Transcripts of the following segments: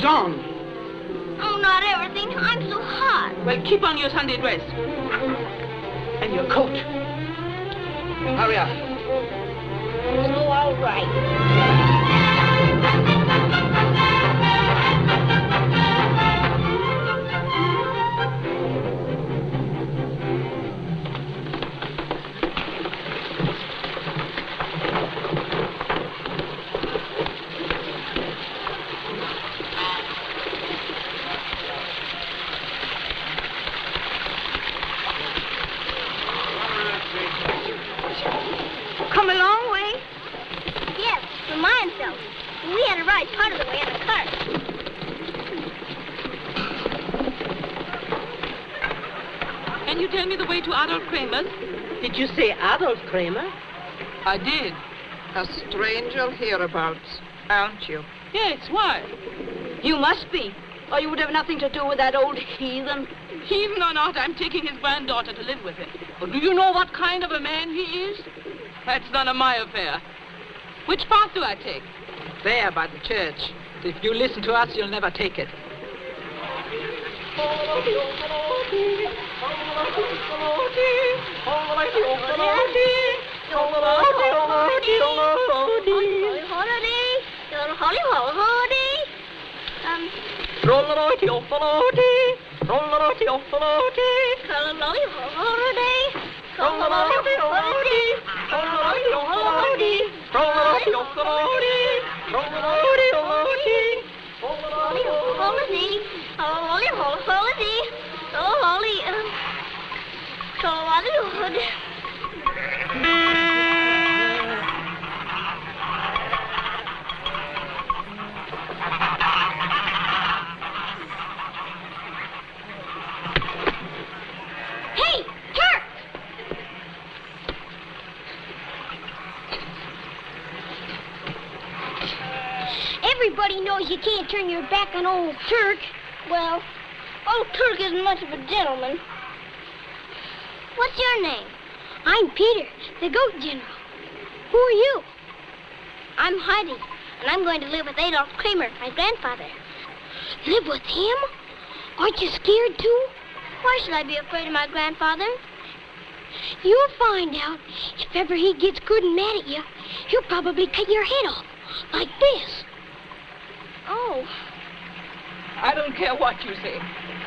On. Oh, not everything. I'm so hot. Well, keep on your Sunday dress. And your coat. Hurry up. Oh, all right. Come a long way? Yes, from Minefield. We had to ride part of the way in a cart. Can you tell me the way to Adolph Kramer's? Did you say Adolph Kramer? I did. A stranger hereabouts, aren't you? Yes, why? You must be, or you would have nothing to do with that old heathen. Heathen or not, I'm taking his granddaughter to live with him. Well, do you know what kind of a man he is? That's none of my affair. Which path do I take? There by the church. If you listen to us, you'll never take it. Hey, Turk! Everybody knows you can't turn your back on old Turk. Well, old Turk isn't much of a gentleman. What's your name? I'm Peter, the goat general. Who are you? I'm Heidi, and I'm going to live with Adolph Kramer, my grandfather. Live with him? Aren't you scared, too? Why should I be afraid of my grandfather? You'll find out. If ever he gets good and mad at you, he'll probably cut your head off, like this. Oh. I don't care what you say.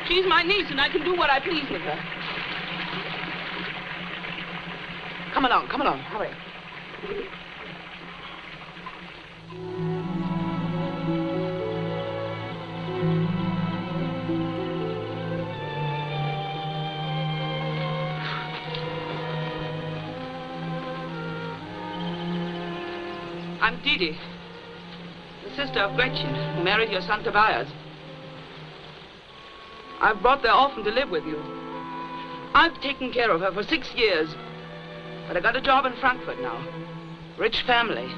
She's my niece, and I can do what I please with her. Come along, hurry. I'm Didi, the sister of Gretchen, who married your son Tobias. I've brought the orphan to live with you. I've taken care of her for 6 years. But I got a job in Frankfurt now. Rich family.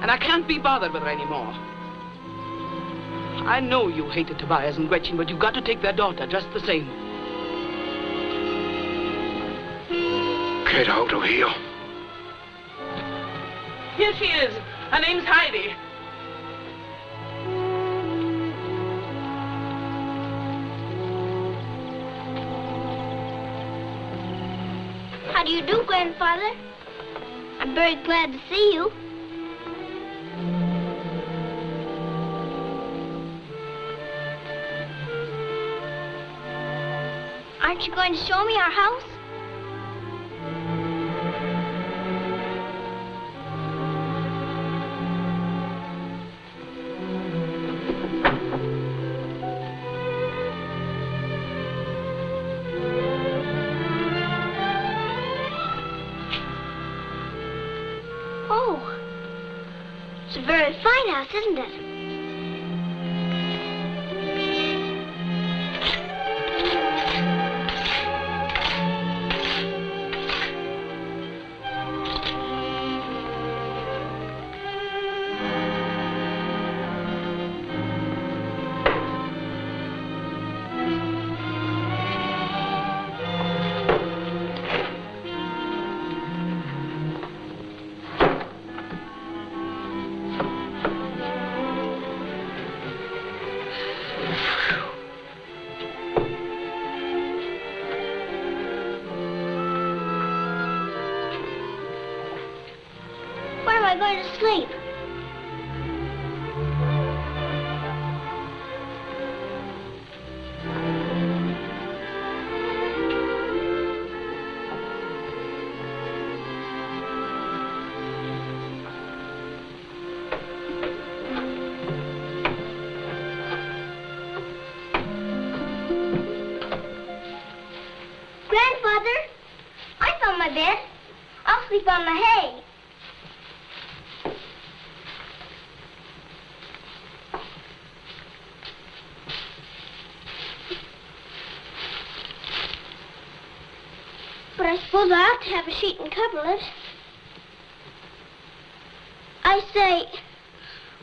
And I can't be bothered with her anymore. I know you hated Tobias and Gretchen, but you've got to take their daughter just the same. Get out of here. Here she is. Her name's Heidi. How do you do, Grandfather? I'm very glad to see you. Aren't you going to show me our house? Oh. It's a very fine house, isn't it? Where am I going to sleep? Grandfather, I found my bed. I'll sleep on the hay. But I suppose I ought to have a sheet and coverlet.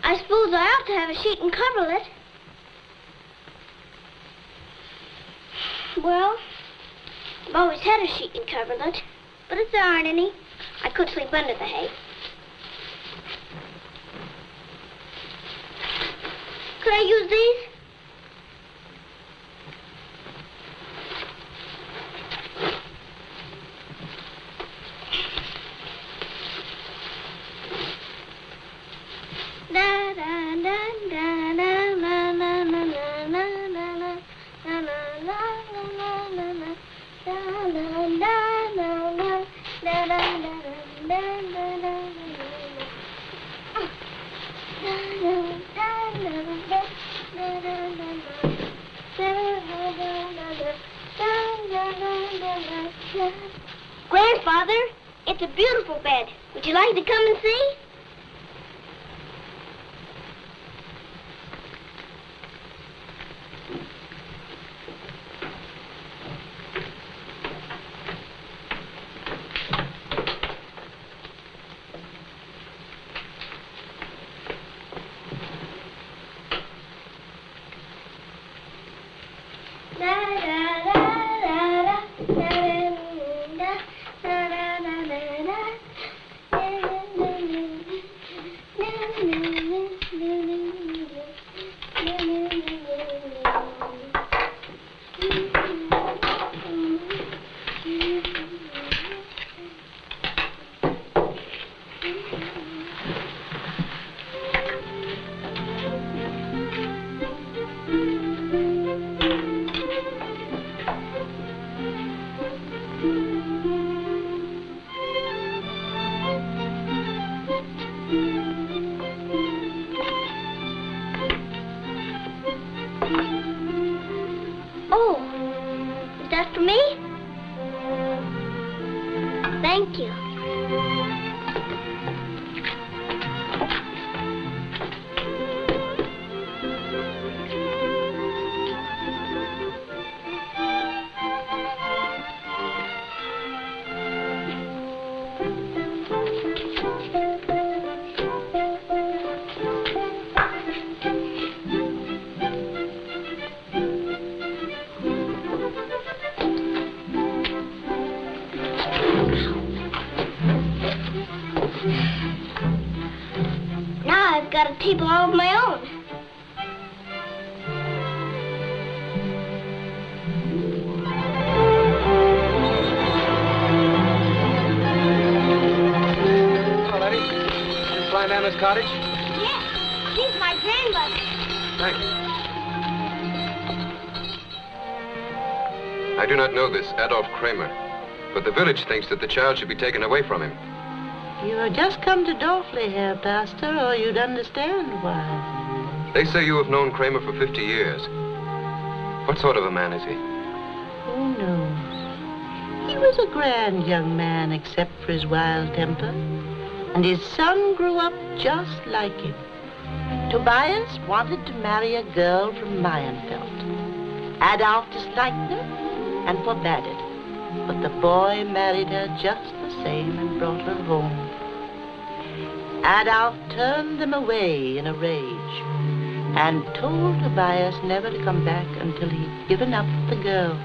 I suppose I ought to have a sheet and coverlet. Well, I've always had a sheet and coverlet, but if there aren't any, I could sleep under the hay. Could I use these? Grandfather, it's a beautiful bed. Would you like to come and see? Thank you. Got a table all of my own. Hello, Eddie. You flying down this cottage? Yes, she's my grandmother. Thanks. I do not know this Adolph Kramer, but the village thinks that the child should be taken away from him. You have just come to Dorfley, Herr Pastor, or you'd understand why. They say you have known Kramer for 50 years. What sort of a man is he? Who knows? He was a grand young man, except for his wild temper. and his son grew up just like him. Tobias wanted to marry a girl from Mayenfeld. Adolph disliked her and forbade it, but the boy married her just the same and brought her home. Adolph turned them away in a rage and told Tobias never to come back until he'd given up the girl.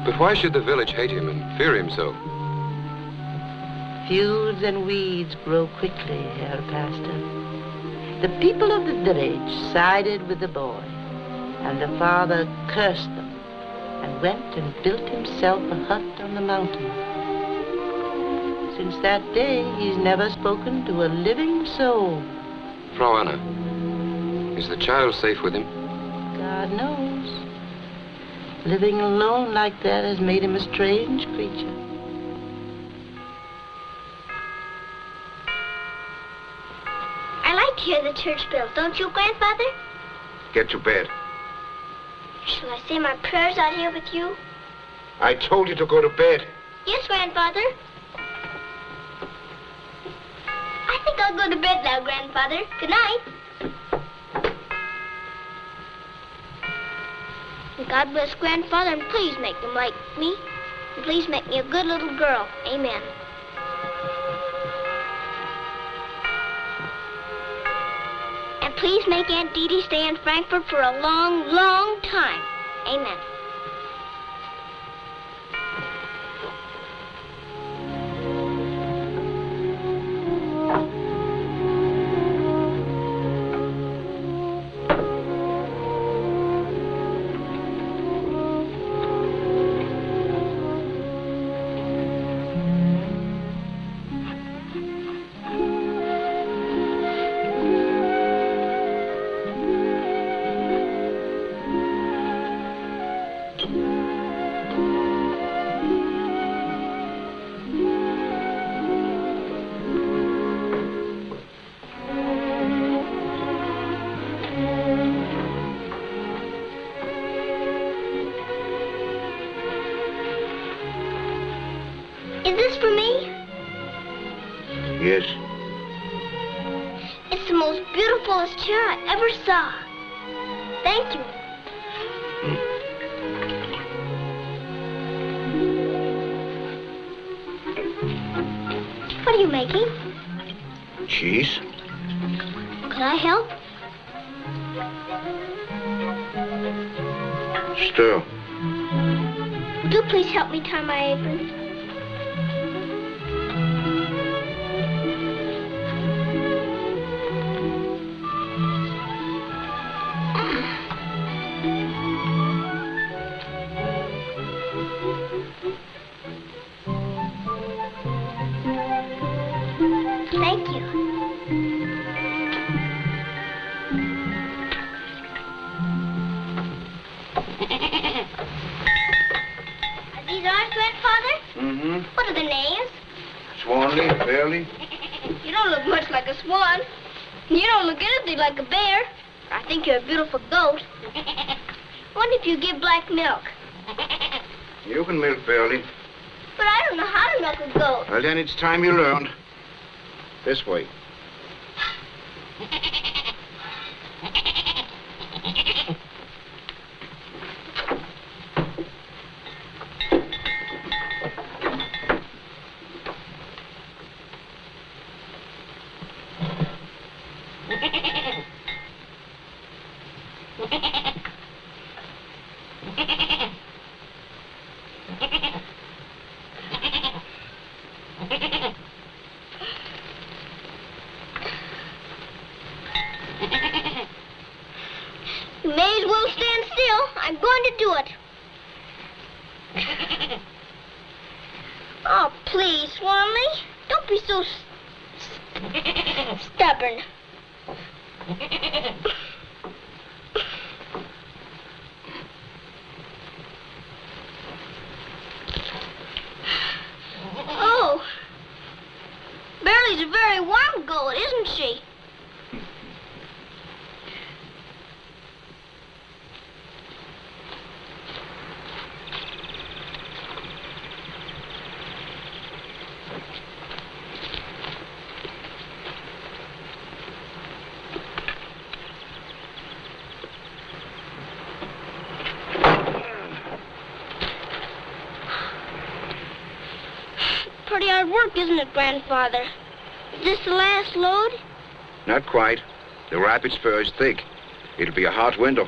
But why should the village hate him and fear him so? Feuds and weeds grow quickly, Herr Pastor. The people of the village sided with the boy, and the father cursed them and went and built himself a hut on the mountain. Since that day, he's never spoken to a living soul. Frau Anna, is the child safe with him? God knows. Living alone like that has made him a strange creature. I like to hear the church bells, don't you, Grandfather? Get to bed. Shall I say my prayers out here with you? I told you to go to bed. Yes, Grandfather. I think I'll go to bed now, Grandfather. Good night. And God bless Grandfather, and please make him like me. And please make me a good little girl. Amen. And please make Aunt Dee stay in Frankfurt for a long, long time. Amen. Is this for me? Yes. It's the most beautifulest chair I ever saw. Thank you. What are you making? Cheese? Could I help? Stir. Would you please help me tie my apron? Thank you. Are these ours, Grandfather? Mm-hmm. What are the names? Swanley, Fairley. You don't look much like a swan. You don't look anything like a bear. I think you're a beautiful goat. What if you give black milk? You can milk Fairley. But I don't know how to milk a goat. Well, then it's time you learned. This way. You may as well stand still. I'm going to do it. Oh, please, Swanley. Don't be so stubborn. Oh. Barely's a very warm goat, isn't she? work, isn't it, Grandfather? Is this the last load? Not quite. The rapid spur is thick. It'll be a hot winter.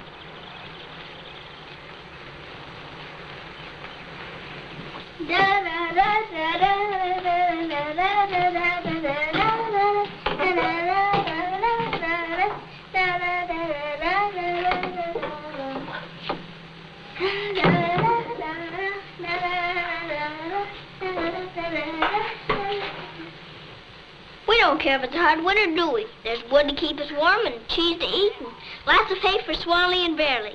We don't care if it's a hard winter, do we? There's wood to keep us warm and cheese to eat and lots of hay for Swanley and Barely.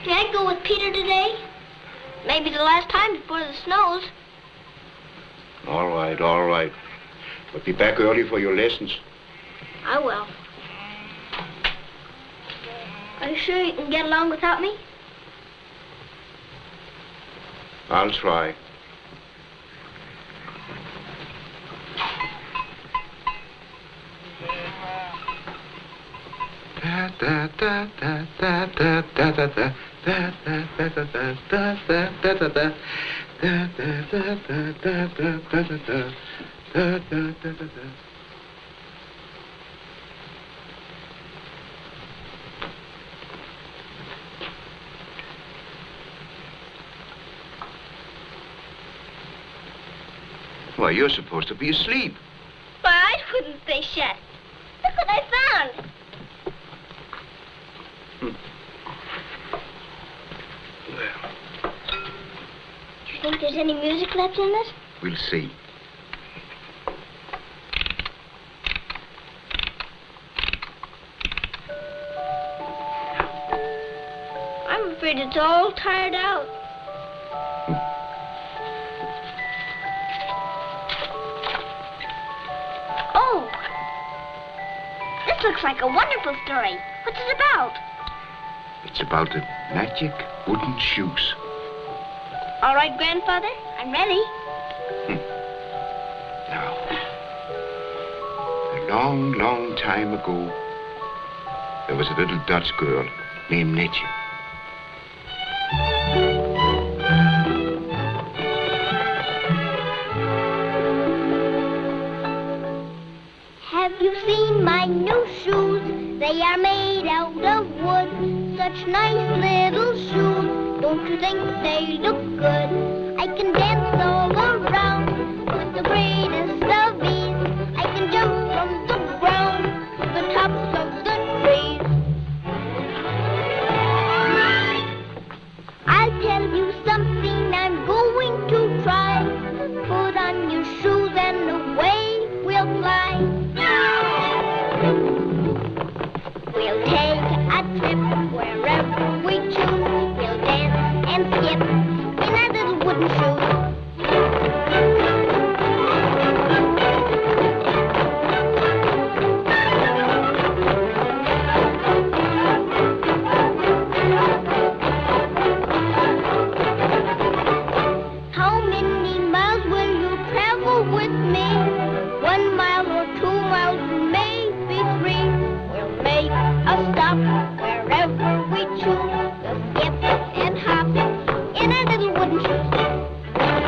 Can I go with Peter today? Maybe the last time before the snows. All right. But be back early for your lessons. I will. Are you sure you can get along without me? I'll try. Why, you're supposed to be asleep. But I couldn't stay shut. Look what I found. Well, Do you think there's any music left in this? we'll see. I'm afraid it's all tired out. Oh! This looks like a wonderful story. What's it about? It's about the magic wooden shoes. All right, Grandfather. I'm ready. Now, a long, long time ago, there was a little Dutch girl named Netje. Have you seen my new shoes? They are made out of wood. Such nice little shoes. Don't you think they look good? I can dance all around with the greatest of ease. I can jump from the ground to the tops of the trees. I'll tell you something I'm going to try. Put on your shoes and away we'll fly. We'll take a trip wherever we choose. We'll dance and skip in our little wooden shoes. How many miles will you travel with me? 1 mile or 2 miles, maybe 3. We'll make a stop wherever we choose. We'll skip and hop in our little wooden shoes.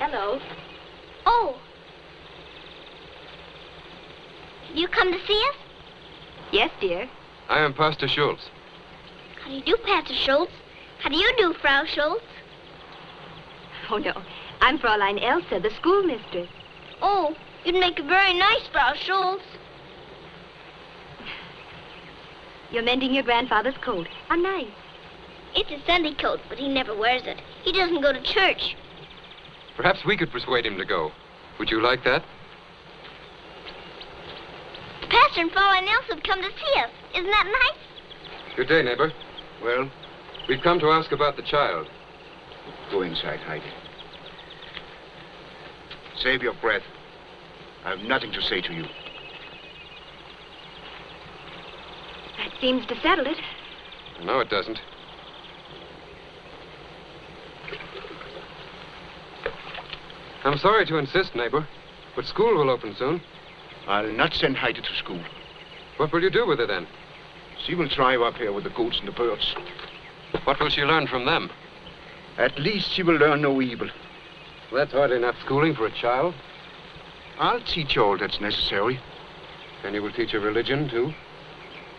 Hello. Oh. You come to see us? Yes, dear. I am Pastor Schultz. How do you do, Pastor Schultz? How do you do, Frau Schultz? Oh, no. I'm Fräulein Elsa, the schoolmistress. Oh, you'd make a very nice Frau Schultz. You're mending your grandfather's coat. How nice. It's a Sunday coat, but he never wears it. He doesn't go to church. Perhaps we could persuade him to go. Would you like that? Pastor and Fräulein Elsa have come to see us. Isn't that nice? Good day, neighbor. Well, We've come to ask about the child. go inside, Heidi. Save your breath. I have nothing to say to you. That seems to settle it. No, it doesn't. I'm sorry to insist, neighbor, but school will open soon. I'll not send Heidi to school. What will you do with her then? She will thrive up here with the goats and the birds. What will she learn from them? At least she will learn no evil. That's hardly enough schooling for a child. I'll teach her all that's necessary. And you will teach her religion, too?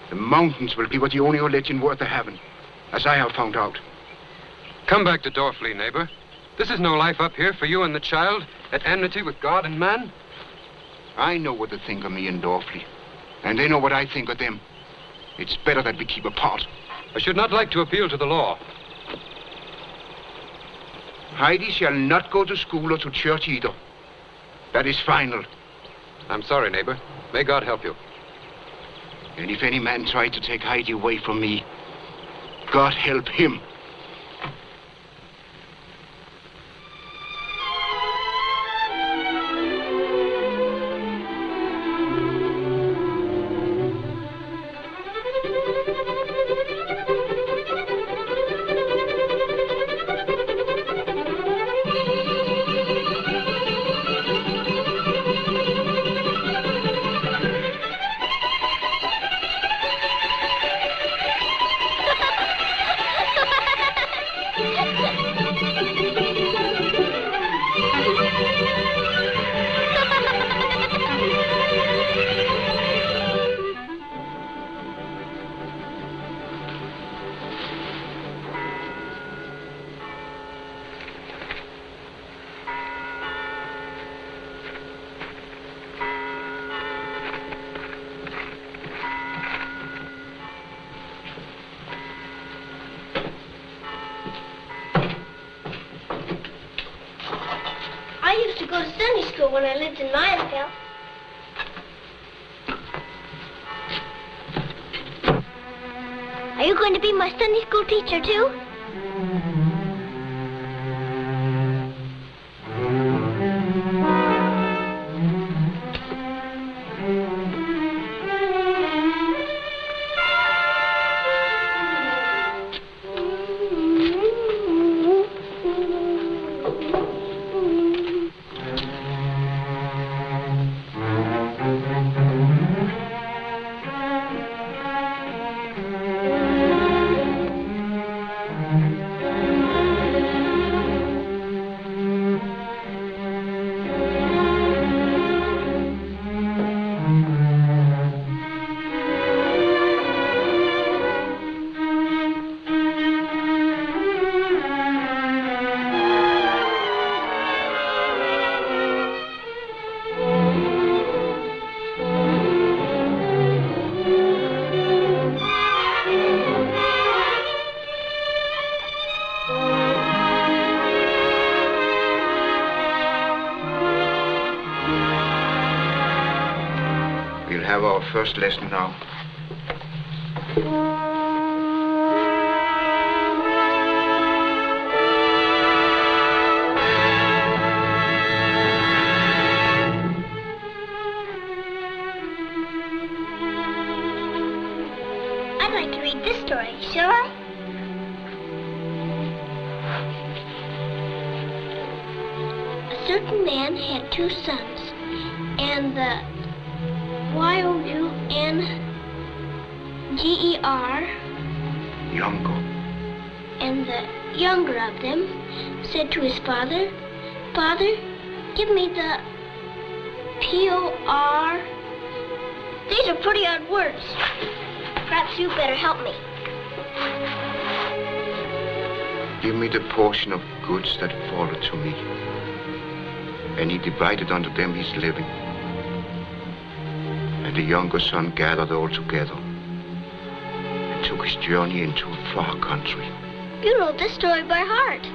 The mountains will give her the only religion worth the having, as I have found out. Come back to Dorfli, neighbor. This is no life up here for you and the child, at enmity with God and man. I know what they think of me in Dorfli, and they know what I think of them. It's better that we keep apart. I should not like to appeal to the law. Heidi shall not go to school or to church either. That is final. I'm sorry, neighbor. May God help you. And if any man tried to take Heidi away from me, God help him. I used to go to Sunday school when I lived in Myersville. Are you going to be my Sunday school teacher, too? First lesson now. I'd like to read this story, shall I? A certain man had 2 sons, and the Y-O-U-N-G-E-R, Younger. and the younger of them said to his father, Father, give me the P-O-R. These are pretty hard words. Perhaps you better help me. Give me the portion of goods that falleth to me. And he divided unto them his living. And the younger son gathered all together and took his journey into a far country. You know this story by heart.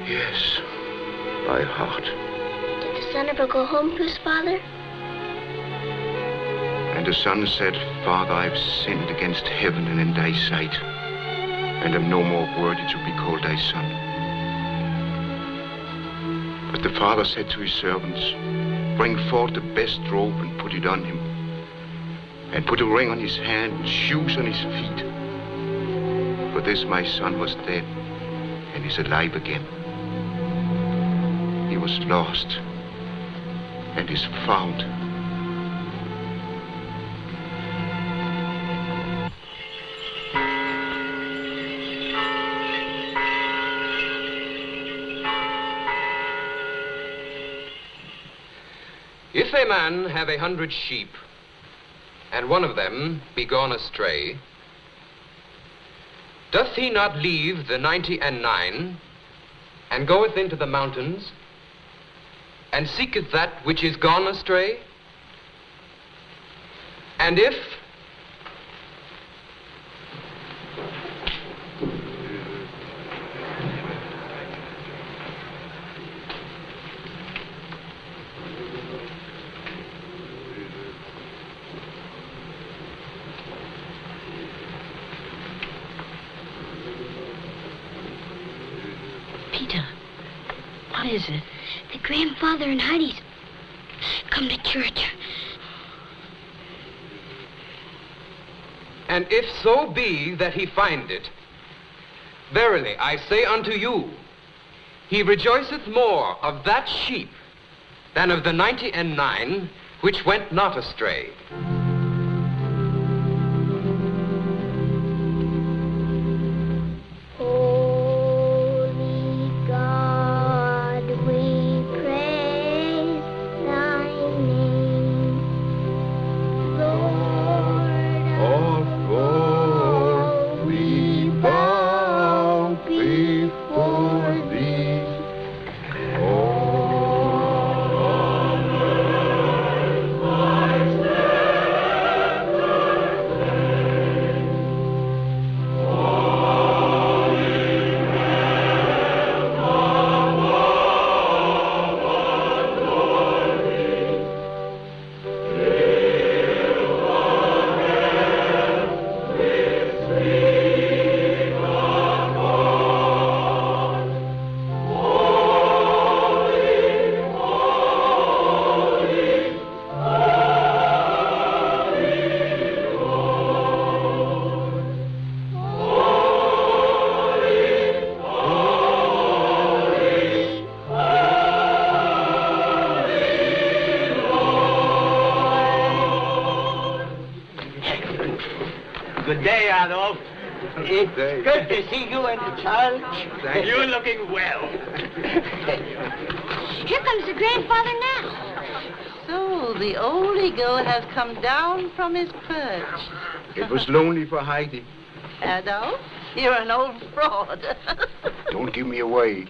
Yes, by heart. Did the son ever go home to his father? And the son said, Father, I have sinned against heaven and in thy sight, and am no more worthy to be called thy son. But the father said to his servants, bring forth the best robe and put it on him, and put a ring on his hand and shoes on his feet. For this my son was dead and is alive again. He was lost and is found. If a man have 100 sheep, and one of them be gone astray, doth he not leave the 99, and goeth into the mountains, and seeketh that which is gone astray? And if What is it? The grandfather and Heidi's come to church. And if so be that he find it, verily I say unto you, he rejoiceth more of that sheep than of the 99 which went not astray. Good day, Adolph. It's day. good to see you and the child. You're looking well. Here comes the grandfather now. So the old ego has come down from his perch. It was lonely for Heidi. Adolph, you're an old fraud. Don't give me away.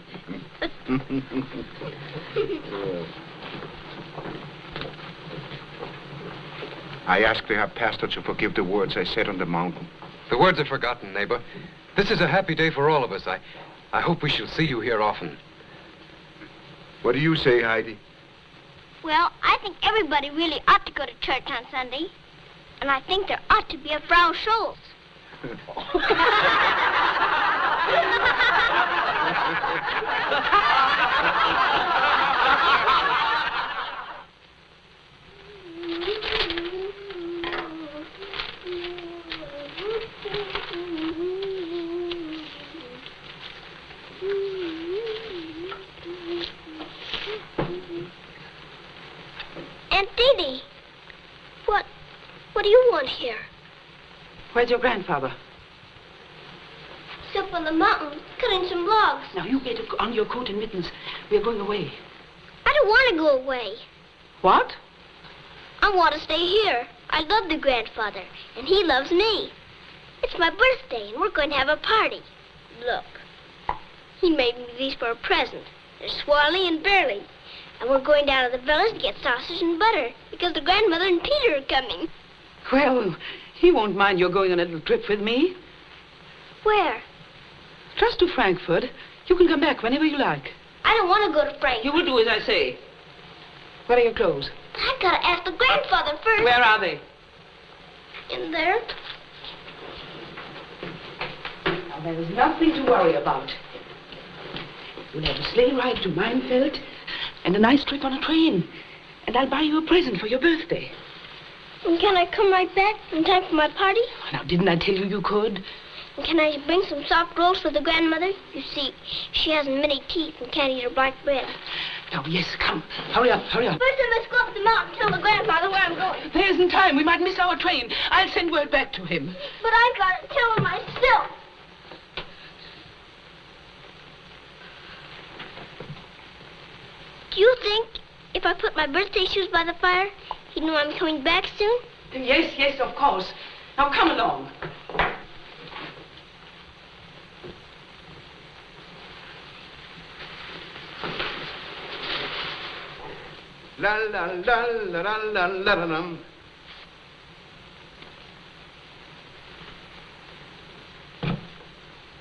I asked the pastor to forgive the words I said on the mountain. The words are forgotten, neighbor. This is a happy day for all of us. I hope we shall see you here often. What do you say, Heidi? Well, I think everybody really ought to go to church on Sunday. And I think there ought to be a Frau Schultz. Aunt Didi, what do you want here? Where's your grandfather? He's up on the mountain, cutting cutting some logs. Now, you get on your coat and mittens. We're going away. I don't want to go away. What? I want to stay here. I love the grandfather, and he loves me. It's my birthday, and we're going to have a party. Look, he made me these for a present. They're swirly and burly. And we're going down to the village to get sausage and butter, because the grandmother and Peter are coming. Well, he won't mind your going on a little trip with me. Where? Just to Frankfurt. You can come back whenever you like. I don't want to go to Frankfurt. You will do as I say. Where are your clothes? I've got to ask the grandfather first. Where are they? In there. Now, there is nothing to worry about. You'll have a sleigh ride to Meinfeld and a nice trip on a train. And I'll buy you a present for your birthday. And can I come right back in time for my party? Now, didn't I tell you you could? And can I bring some soft rolls for the grandmother? You see, she has many teeth and can't eat her black bread. Now, yes, come. Hurry up, hurry up. First, I must go up the mountain and tell the grandfather where I'm going. There isn't time. We might miss our train. I'll send word back to him. But I've got to tell him myself. Do you think if I put my birthday shoes by the fire, he'd know I'm coming back soon? Yes, yes, of course. Now, come along. La la la la la la la la la.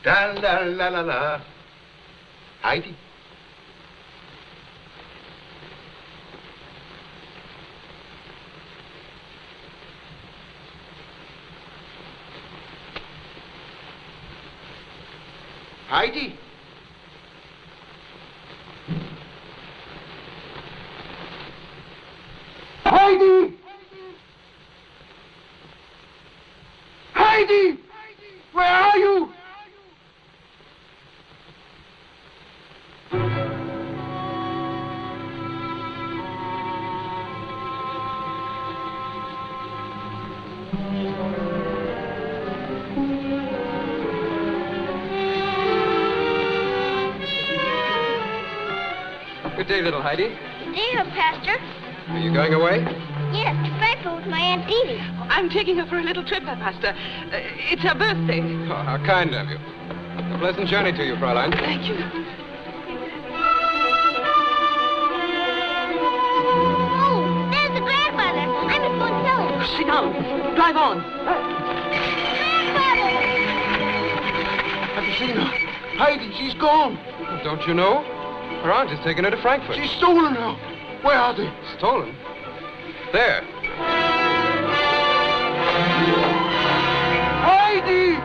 Da la la la la. Heidi. Heidi. Heidi! Heidi! Where are you? Good day, little Heidi. Dear Pastor. Are you going away? Yes, to Frankfurt with my Aunt DİLİ. I'm taking her for a little trip, Pastor. It's her birthday. Oh, how kind of you. A pleasant journey to you, Fräulein. Thank you. Oh, there's the grandfather. I must go and tell him. Sit down. Drive on. Grandfather! Have you seen her? Heidi, she's gone. Well, don't you know? Her aunt has taken her to Frankfurt. She's stolen her. Where are they? Stolen? There. Heidi!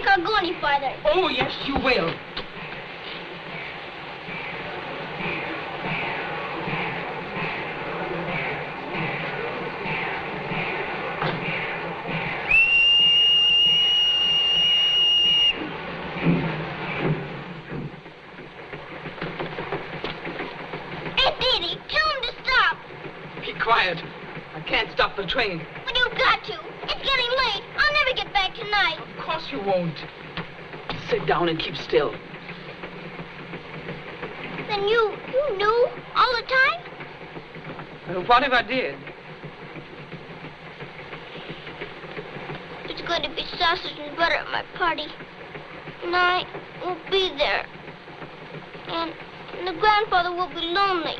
I'll go any farther. Oh, yes, you will. Aunt DİLİ, tell him to stop. Be quiet. I can't stop the train. But you've got to. It's getting late. I'll never get back tonight. Of course you won't. Sit down and keep still. Then you knew all the time? What if I did? There's going to be sausage and butter at my party. And I won't be there. And the grandfather will be lonely.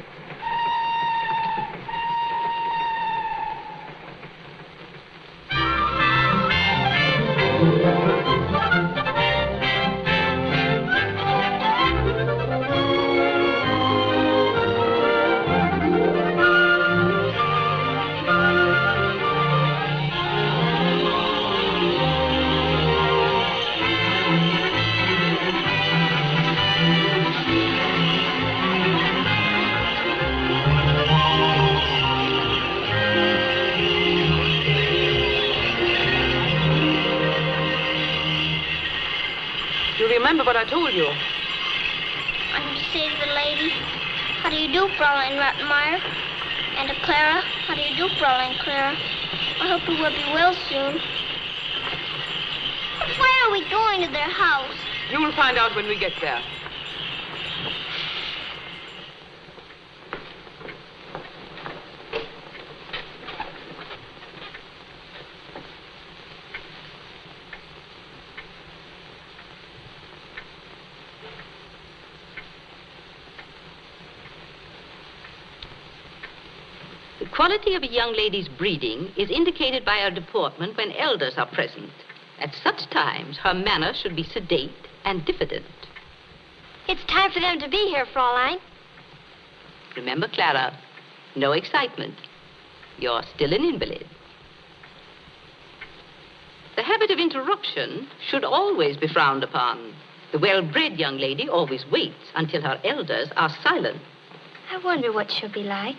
remember what I told you. I'm to say to the lady, how do you do, Fräulein Rottenmeier? And to Clara, how do you do, Fräulein Clara? I hope you will be well soon. But why are we going to their house? You will find out when we get there. The quality of a young lady's breeding is indicated by her deportment when elders are present. At such times, her manner should be sedate and diffident. It's time for them to be here, Fräulein. Remember, Clara, no excitement. You're still an invalid. The habit of interruption should always be frowned upon. The well-bred young lady always waits until her elders are silent. I wonder what she'll be like.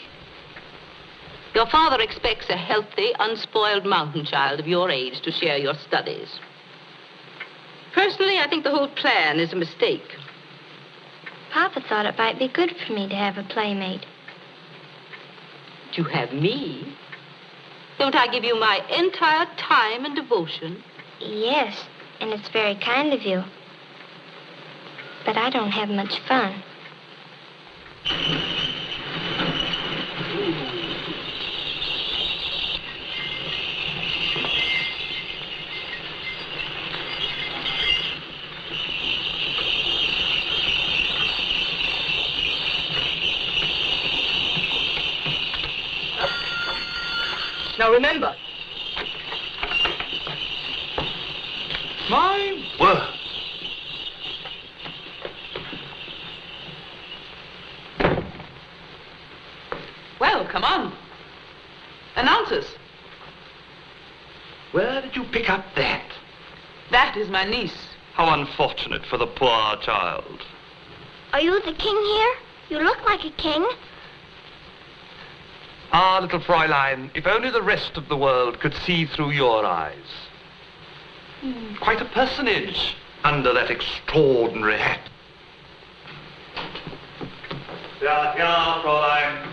Your father expects a healthy, unspoiled mountain child of your age to share your studies. Personally, I think the whole plan is a mistake. Papa thought it might be good for me to have a playmate. You have me? Don't I give you my entire time and devotion? Yes, and it's very kind of you. But I don't have much fun. Now remember. My word. Well, come on. Announce us. Where did you pick up that? That is my niece. How unfortunate for the poor child. Are you the king here? You look like a king. Ah, little Fräulein, if only the rest of the world could see through your eyes. Quite a personage under that extraordinary hat. Ja, Fräulein.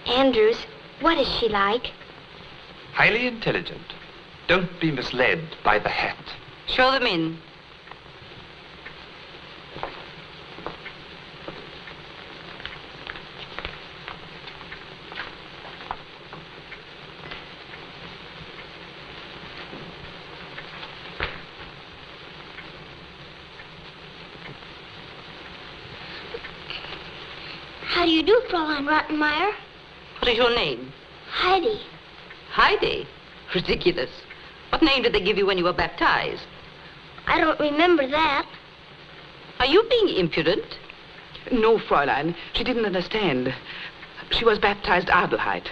Andrews, what is she like? Highly intelligent. Don't be misled by the hat. Show them in. How do you do, Fräulein Rottenmeier? What is your name? Heidi. Heidi? Ridiculous. What name did they give you when you were baptized? I don't remember that. Are you being impudent? No, Fräulein. She didn't understand. She was baptized Adelheid.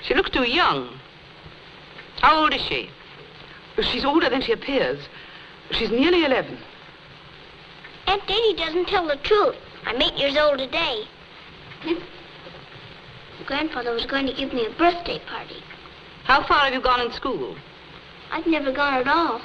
She looks too young. How old is she? She's older than she appears. She's nearly 11. Aunt Diddy doesn't tell the truth. I'm 8 years old today. Grandfather was going to give me a birthday party. How far have you gone in school? I've never gone at all.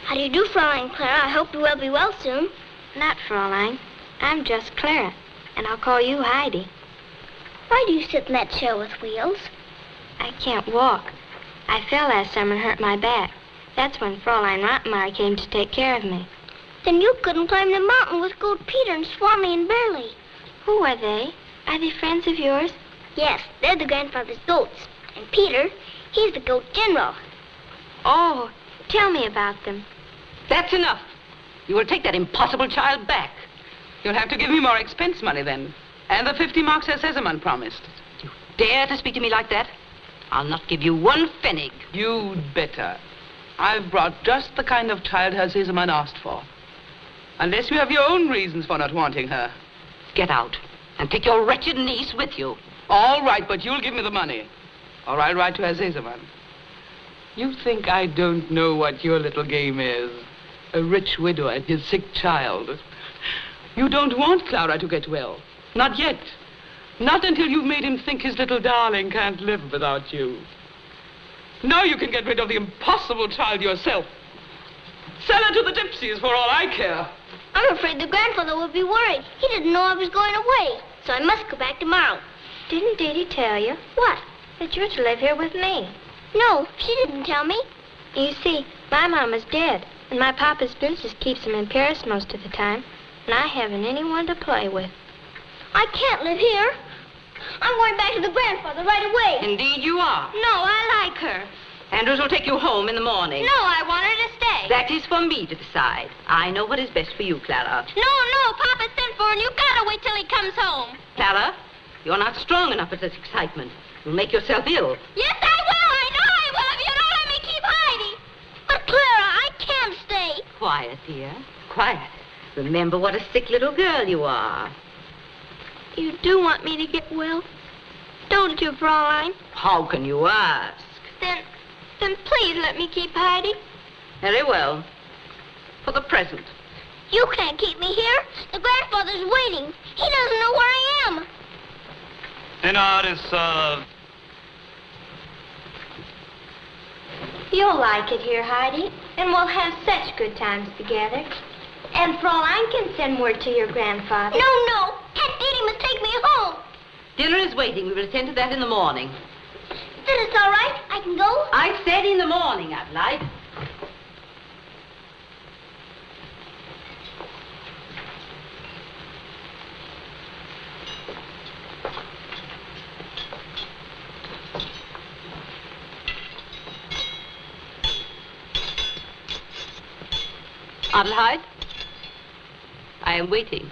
How do you do, Fräulein Clara? I hope you will be well soon. Not Fräulein. I'm just Clara, and I'll call you Heidi. Why do you sit in that chair with wheels? I can't walk. I fell last summer and hurt my back. That's when Fräulein Rottenmeier came to take care of me. Then you couldn't climb the mountain with Goat Peter and Swami and Burley. Who are they? Are they friends of yours? Yes, they're the grandfather's goats. And Peter, he's the goat general. Oh, tell me about them. That's enough. You will take that impossible child back. You'll have to give me more expense money then. And the 50 marks Herr Sesemann promised. You dare to speak to me like that? I'll not give you 1 pfennig. You'd better. I've brought just the kind of child Herr Sesemann asked for. Unless you have your own reasons for not wanting her. Get out and take your wretched niece with you. All right, but you'll give me the money. or I'll write to Herr Sesemann. You think I don't know what your little game is? A rich widower and his sick child. You don't want Clara to get well. Not yet. Not until you've made him think his little darling can't live without you. Now you can get rid of the impossible child yourself. Sell her to the gypsies for all I care. I'm afraid the grandfather would be worried. He didn't know I was going away, so I must go back tomorrow. Didn't Dee tell you? What? That you're to live here with me. No, she didn't tell me. You see, my mama's dead, and my papa's business keeps him in Paris most of the time, and I haven't anyone to play with. I can't live here. I'm going back to the grandfather right away. Indeed you are. No, I like her. Andrews will take you home in the morning. No, I want her to stay. That is for me to decide. I know what is best for you, Clara. No, Papa sent for her, and you've got to wait till he comes home. Clara, you're not strong enough for this excitement. You'll make yourself ill. Yes, I will. I know I will if you don't let me keep Heidi. But, Clara, I can't stay. Quiet, dear. Quiet. Remember what a sick little girl you are. You do want me to get well, don't you, Fraulein? How can you ask? Then please let me keep Heidi. Very well. For the present. You can't keep me here. The grandfather's waiting. He doesn't know where I am. Dinner is served. You'll like it here, Heidi, and we'll have such good times together. And Fraulein can send word to your grandfather. No. Aunt Didi must take me home. Dinner is waiting. We will attend to that in the morning. Then it's all right. I can go. I said in the morning, Adelaide. Adelheid, I am waiting.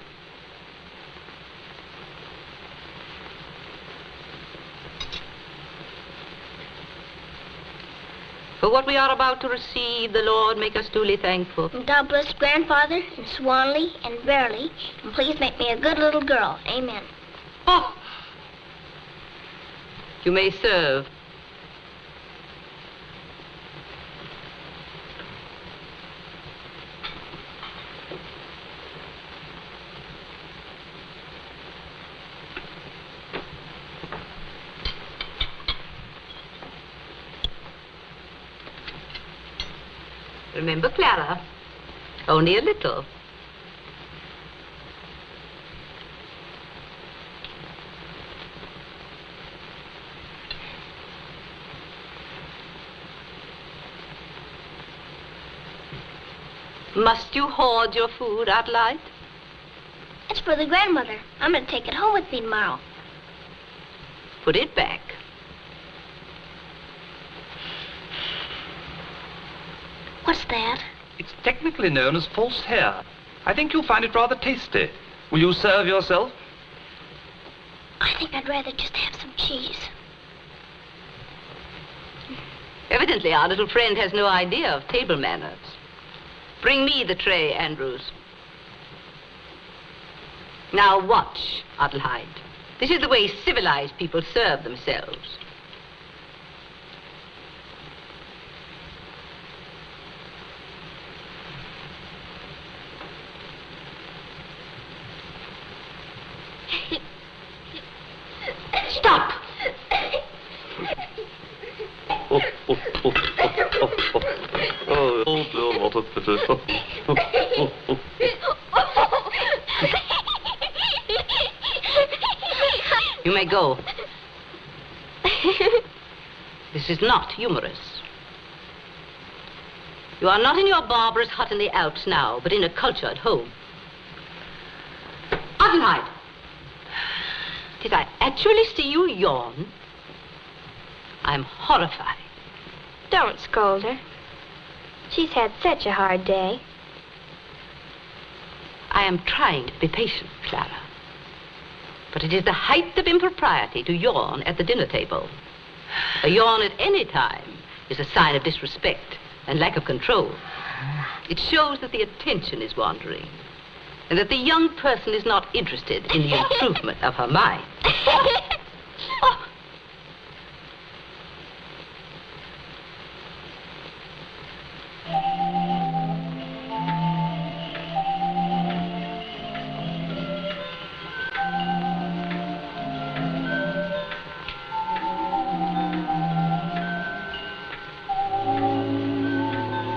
For what we are about to receive, the Lord make us duly thankful. And God bless grandfather and Swanley and Verily, and please make me a good little girl. Amen. Oh! You may serve. Remember, Clara, only a little. Must you hoard your food, Adelaide? It's for the grandmother. I'm going to take it home with me tomorrow. Put it back. What's that? It's technically known as false hair. I think you'll find it rather tasty. Will you serve yourself? I think I'd rather just have some cheese. Evidently, our little friend has no idea of table manners. Bring me the tray, Andrews. Now watch, Adelheid. This is the way civilized people serve themselves. Stop! You may go. This is not humorous. You are not in your barbarous hut in the Alps now, but in a cultured home. Adelheid! Did I actually see you yawn? I'm horrified. Don't scold her. She's had such a hard day. I am trying to be patient, Clara. But it is the height of impropriety to yawn at the dinner table. A yawn at any time is a sign of disrespect and lack of control. It shows that the attention is wandering, and that the young person is not interested in the improvement of her mind. Oh.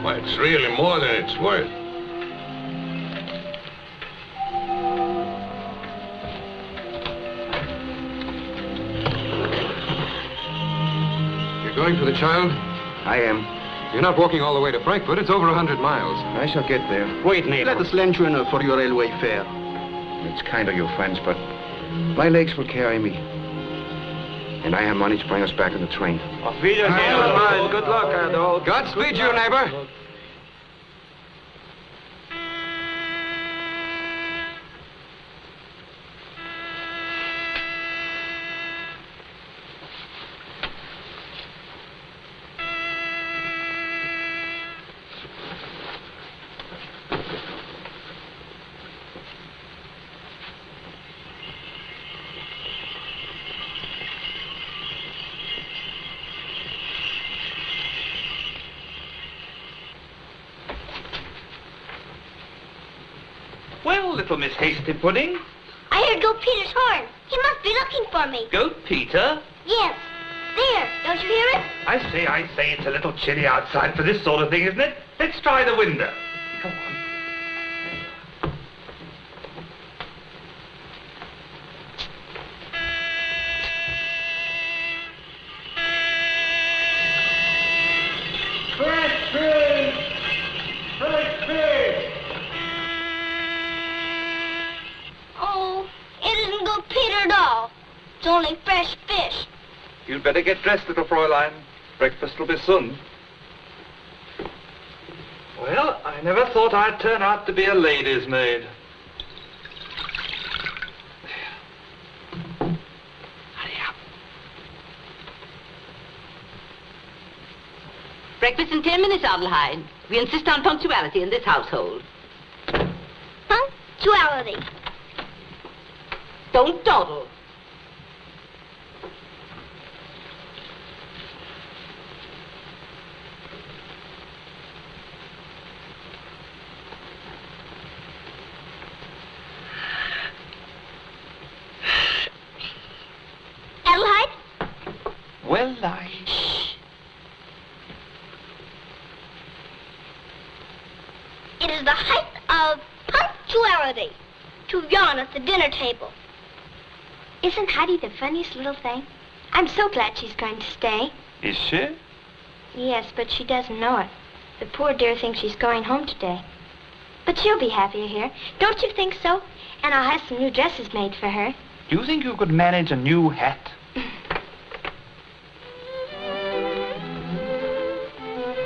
Well, it's really more than it's worth. You're going for the child? I am. You're not walking all the way to Frankfurt. It's over 100 miles. I shall get there. Wait, neighbor. Let us lend you enough for your railway fare. It's kind of you, friends, but my legs will carry me. And I have money to bring us back on the train. Auf Wiedersehen. Good luck, Adolph. Godspeed you, neighbor. Well, little Miss Hasty Pudding. I heard Goat Peter's horn. He must be looking for me. Goat Peter? Yes. There. Don't you hear it? I say, it's a little chilly outside for this sort of thing, isn't it? Let's try the window. Come on. Oh, it isn't Goat Peter at all. It's only fresh fish. You'd better get dressed, little Fräulein. Breakfast will be soon. Well, I never thought I'd turn out to be a lady's maid. Hurry up. Breakfast in 10 minutes, Adelheid. We insist on punctuality in this household. Punctuality. Don't dawdle. Adelheid? Well, It is the height of punctuality to yawn at the dinner table. Isn't Heidi the funniest little thing? I'm so glad she's going to stay. Is she? Yes, but she doesn't know it. The poor dear thinks she's going home today. But she'll be happier here. Don't you think so? And I'll have some new dresses made for her. Do you think you could manage a new hat?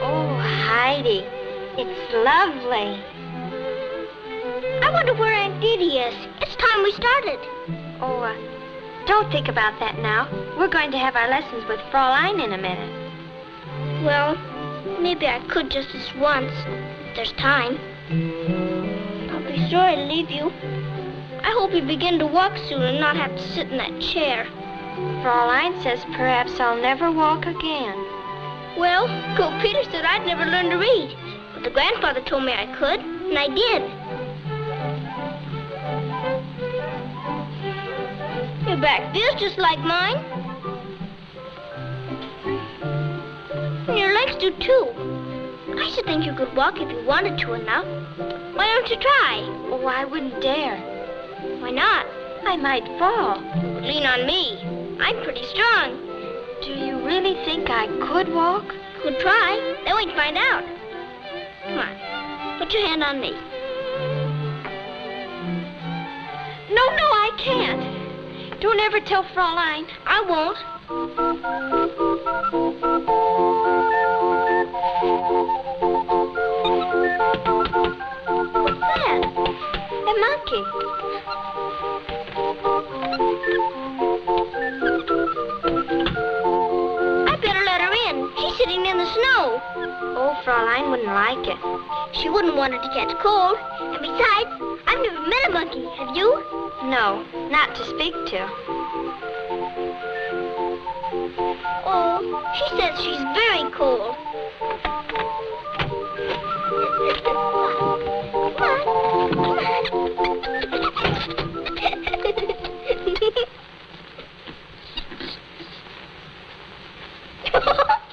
Oh, Heidi, it's lovely. I wonder where Aunt Didi is. It's time we started. Oh, don't think about that now. We're going to have our lessons with Fräulein in a minute. Well, maybe I could just this once. If there's time. I'll be sorry to leave you. I hope you begin to walk soon and not have to sit in that chair. Fräulein says perhaps I'll never walk again. Well, Goat Peter said I'd never learn to read. But the grandfather told me I could, and I did. Your back feels just like mine. And your legs do too. I should think you could walk if you wanted to enough. Why don't you try? Oh, I wouldn't dare. Why not? I might fall. Lean on me. I'm pretty strong. Do you really think I could walk? Could try. Then we'd find out. Come on. Put your hand on me. No, I can't. Don't ever tell Fräulein. I won't. What's that? A monkey. I better let her in. She's sitting in the snow. Oh, Fräulein wouldn't like it. She wouldn't want her to catch cold. And besides, I've never met a monkey. Have you? No, not to speak to. Oh, she says she's very cold.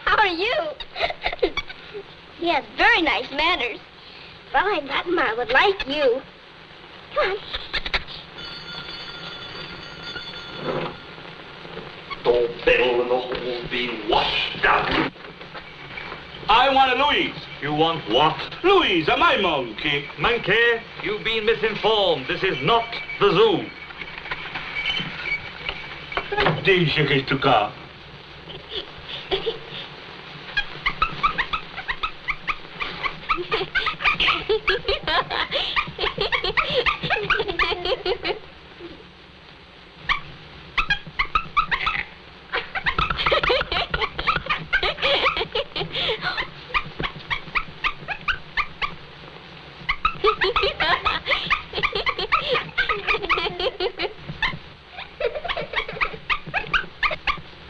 How are you? He has very nice nice manners. Fräulein Wattenmeyer would like you. Come on. The bell and the hall being washed out. I want a Louise. You want what? Louise, my monkey. Monkey, you've been misinformed. This is not the zoo. Değişik istuka.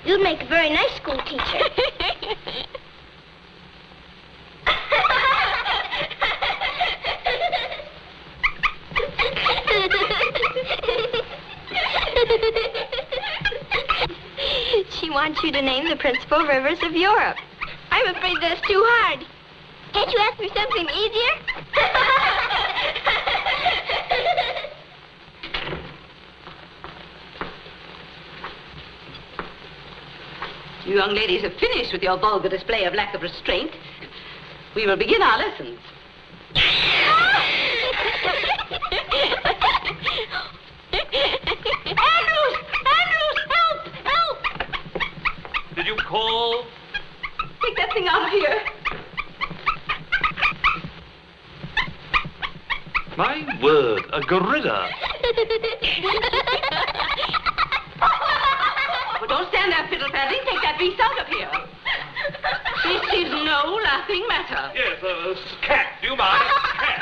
You'd make a very nice school teacher. She wants you to name the principal rivers of Europe. I'm afraid that's too hard. Can't you ask me something easier? You young ladies have finished with your vulgar display of lack of restraint. We will begin our lessons. Andrews! Andrews! Help! Help! Did you call? Take that thing out of here. My word, a gorilla. Well, don't stand there fiddle-faddling. Take that beast out of here. This is no laughing matter. Yes, cat. Do you mind? Cat.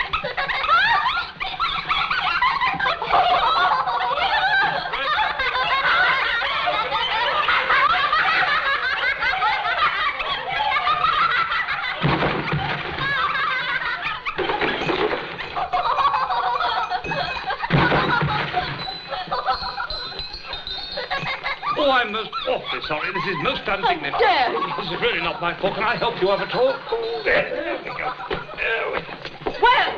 Oh, I'm most awfully sorry. This is most undignified. dare you? This is really not my fault. Can I help you up at all? Oh, there we go. There we go. Well,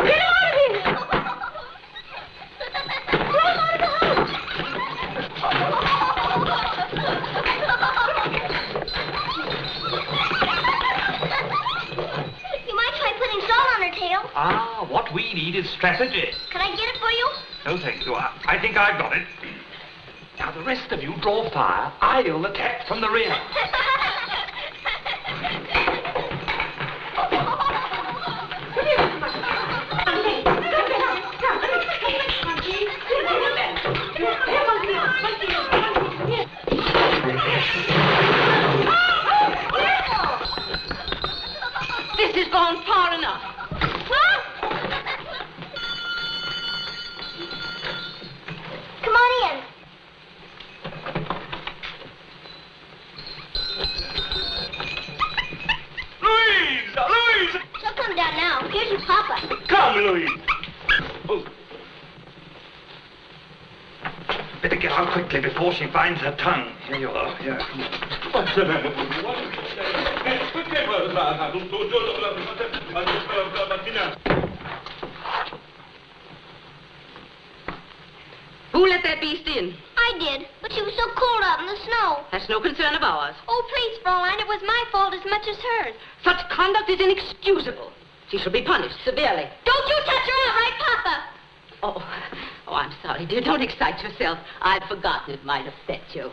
get him out of here! Throw him out of the house! You might try putting salt on her tail. Ah, what we need is strategy. Can I get it for you? No, thank you. I think I've got it. Now, the rest of you draw fire. I'll attack from the rear. This has gone far enough. Come on in. Louise! Louise! She'll come down now. Here's your papa. Come, Louise. Oh. Better get out quickly before she finds her tongue. Here you are. Here. What's the matter? Who let that beast in? I did, but she was so cold out in the snow. That's no concern of ours. Oh, please, Fräulein, it was my fault as much as hers. Such conduct is inexcusable. She shall be punished severely. Don't you touch her, all right, Papa? Oh, I'm sorry, dear. Don't excite yourself. I'd forgotten it might upset you.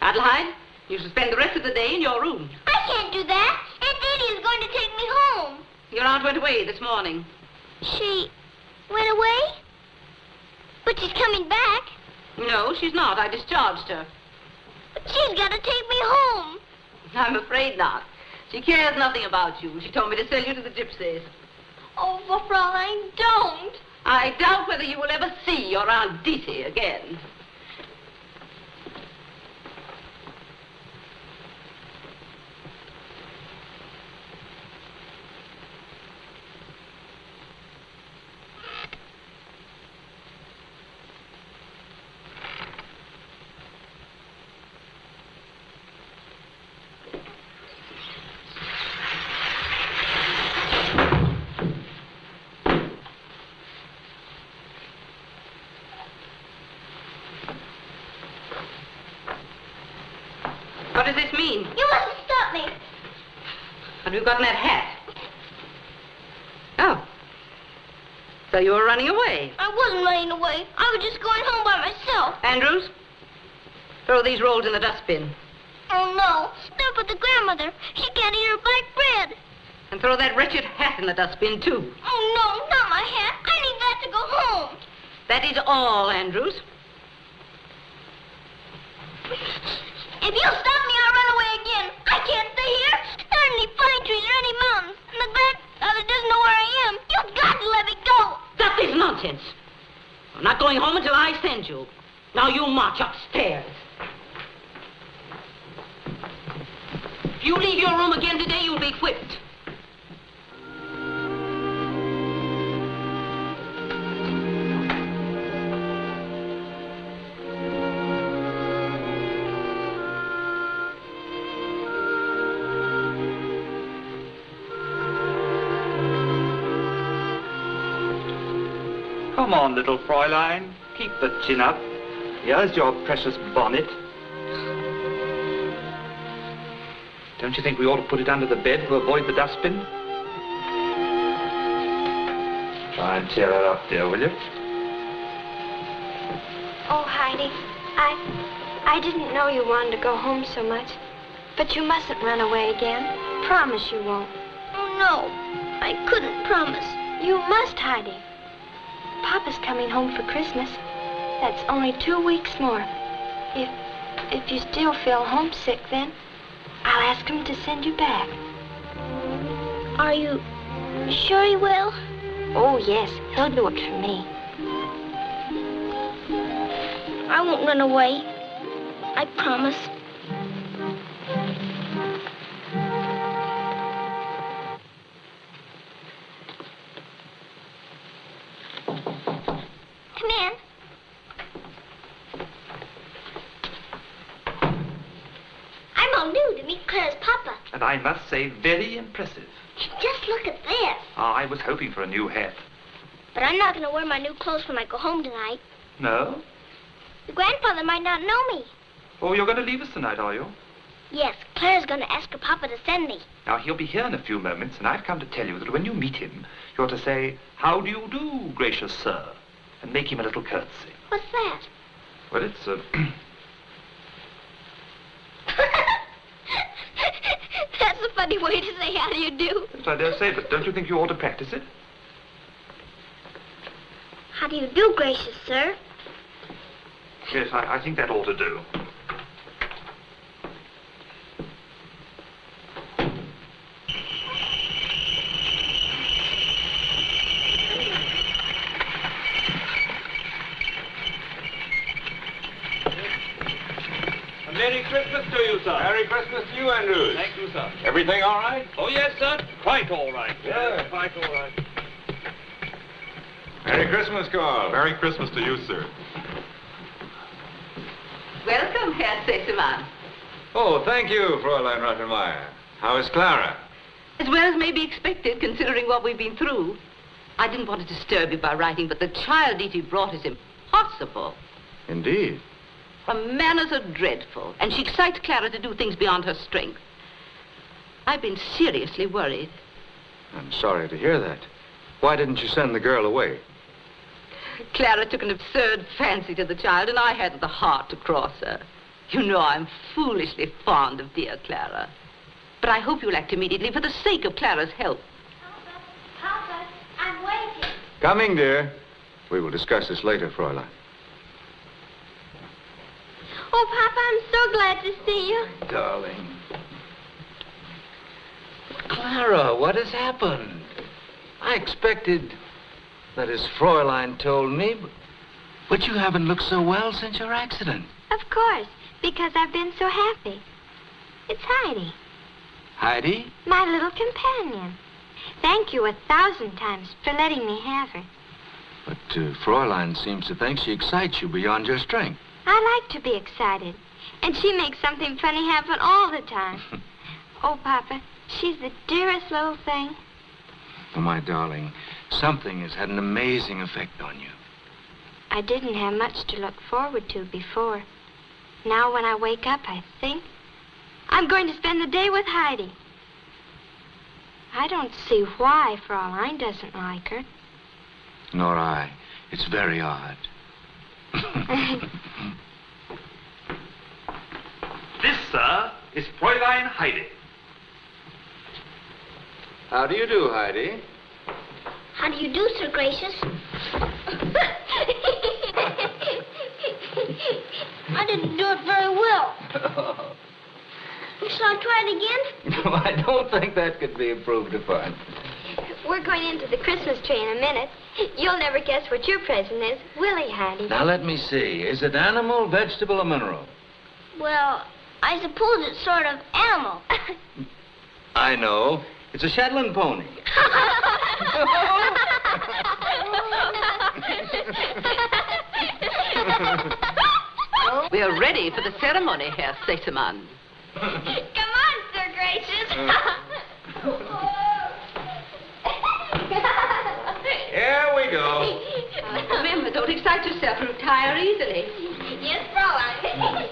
Adelheid, you shall spend the rest of the day in your room. I can't do that. Aunt Didi is going to take me home. Your aunt went away this morning. She went away? But she's coming back. No, she's not. I discharged her. But she's got to take me home. I'm afraid not. She cares nothing about you. She told me to sell you to the gypsies. Oh, Fräulein, don't. I doubt whether you will ever see your Aunt Dete again. What does this mean? You mustn't stop me. What have you got in that hat? Oh. So you were running away. I wasn't running away. I was just going home by myself. Andrews, throw these rolls in the dustbin. Oh, no. Stop with the grandmother. She can't eat her black bread. And throw that wretched hat in the dustbin, too. Oh, no, not my hat. I need that to go home. That is all, Andrews. If you stop me, I'll run away again. I can't stay here. There aren't any pine trees or any mountains. And the grandfather doesn't know where I am. You've got to let me go. That is nonsense. I'm not going home until I send you. Now you march upstairs. If you leave your room again today, you'll be whipped. Come on, little Fräulein. Keep the chin up. Here's your precious bonnet. Don't you think we ought to put it under the bed to avoid the dustbin? Try and cheer her up, dear, will you? Oh, Heidi, I didn't know you wanted to go home so much. But you mustn't run away again. Promise you won't. Oh, no. I couldn't promise. You must, Heidi. Papa's coming home for Christmas. That's only 2 weeks more. If you still feel homesick, then I'll ask him to send you back. Are you sure he will? Oh, yes. He'll do it for me. I won't run away. I promise. Come in. I'm all new to meet Clara's papa. And I must say, very impressive. Just look at this. I was hoping for a new hat. But I'm not going to wear my new clothes when I go home tonight. No? The grandfather might not know me. Oh, you're going to leave us tonight, are you? Yes, Clara's going to ask her papa to send me. Now, he'll be here in a few moments, and I've come to tell you that when you meet him, you're to say, "How do you do, gracious sir?" and make him a little curtsy. What's that? Well, it's, That's a funny way to say how do you do. Yes, I dare say, but don't you think you ought to practice it? How do you do, gracious sir? Yes, I think that ought to do. Merry Christmas to you, sir. Merry Christmas to you, Andrews. Thank you, sir. Everything all right? Oh, yes, sir. Quite all right. Yeah. Quite all right. Merry Christmas, Carl. Merry Christmas to you, sir. Welcome, Herr Sesemann. Oh, thank you, Fräulein Rottenmeier. How is Clara? As well as may be expected, considering what we've been through. I didn't want to disturb you by writing, but the child Edie brought is impossible. Indeed. Her manners are dreadful, and she excites Clara to do things beyond her strength. I've been seriously worried. I'm sorry to hear that. Why didn't you send the girl away? Clara took an absurd fancy to the child, and I hadn't the heart to cross her. You know I'm foolishly fond of dear Clara. But I hope you'll act immediately for the sake of Clara's health. Papa, I'm waiting. Coming, dear. We will discuss this later, Fräulein. Oh, Papa, I'm so glad to see you. Darling. Clara, what has happened? I expected, that is, Fräulein told me, but you haven't looked so well since your accident. Of course, because I've been so happy. It's Heidi. Heidi? My little companion. Thank you 1,000 times for letting me have her. But Fräulein seems to think she excites you beyond your strength. I like to be excited, and she makes something funny happen all the time. Oh, Papa, she's the dearest little thing. Oh, my darling, something has had an amazing effect on you. I didn't have much to look forward to before. Now when I wake up, I think, I'm going to spend the day with Heidi. I don't see why Fraulein doesn't like her. Nor I. It's very odd. This, sir, is Fräulein Heidi. How do you do, Heidi? How do you do, Sir Gracious? I didn't do it very well. Shall I try it again? No, I don't think that could be improved upon. We're going into the Christmas tree in a minute. You'll never guess what your present is, will he, Heidi? Now, let me see. Is it animal, vegetable, or mineral? Well, I suppose it's sort of animal. I know. It's a Shetland pony. We are ready for the ceremony, Herr Sesemann. Come on, Sir Gracious. Here we go. Remember, don't excite yourself. Retire easily. Yes, Fraulein.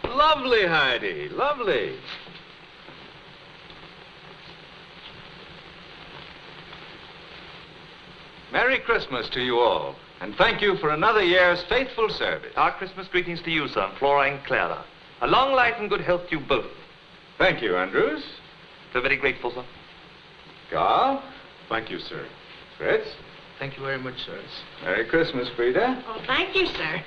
Lovely, Heidi, lovely. Merry Christmas to you all, and thank you for another year's faithful service. Our Christmas greetings to you, sir, Flora and Clara. A long life and good health to you both. Thank you, Andrews. We're very grateful, sir. Carl. Thank you, sir. Fritz. Thank you very much, sir. Merry Christmas, Frida. Oh, thank you, sir.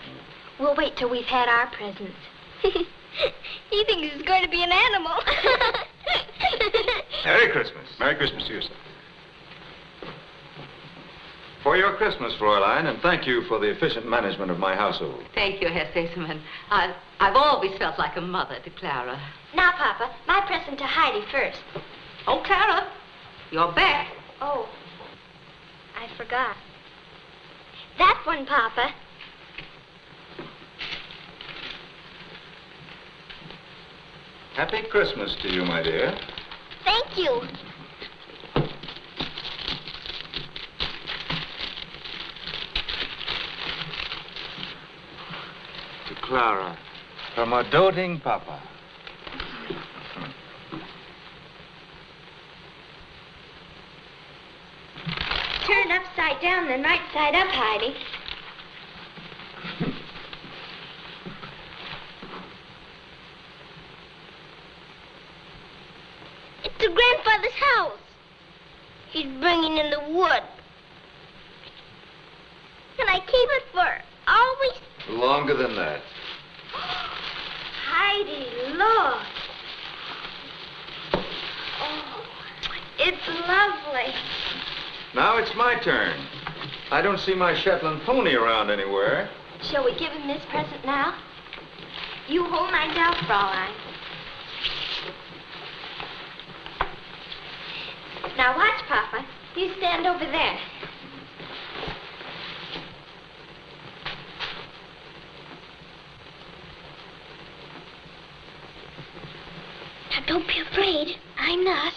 We'll wait till we've had our presents. He thinks it's going to be an animal. Merry Christmas. Merry Christmas to you, sir. For your Christmas, Fräulein, and thank you for the efficient management of my household. Thank you, Herr Sesemann. I've always felt like a mother to Clara. Now, Papa, my present to Heidi first. Oh, Clara, you're back. Oh, I forgot. That one, Papa. Happy Christmas to you, my dear. Thank you. To Clara, from a doting papa. Turn upside down, then right side up, Heidi. It's the grandfather's house. He's bringing in the wood. Can I keep it for always? Longer than that. Heidi, look. Oh, it's lovely. Now it's my turn. I don't see my Shetland pony around anywhere. Shall we give him this present now? You hold mine down, Fraulein. Now watch, Papa. You stand over there. Now, don't be afraid. I'm not.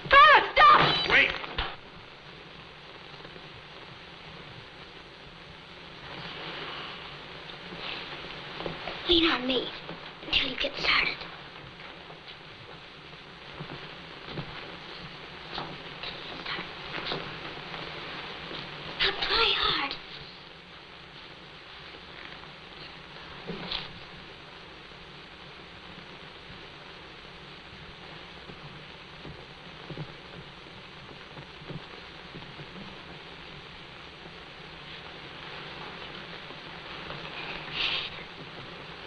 Ferris, stop! Wait! Lean on me until you get started. Now try hard.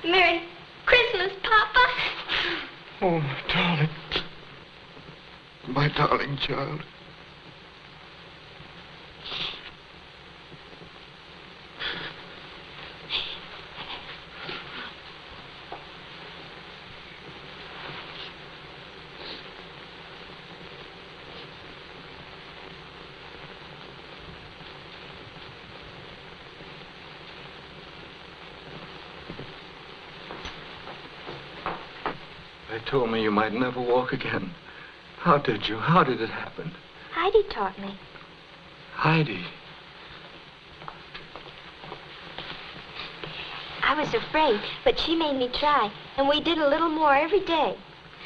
Merry Christmas, Papa. Oh, my darling. My darling child. They told me you might never walk again. How did you? How did it happen? Heidi taught me. Heidi. I was afraid, but she made me try, and we did a little more every day.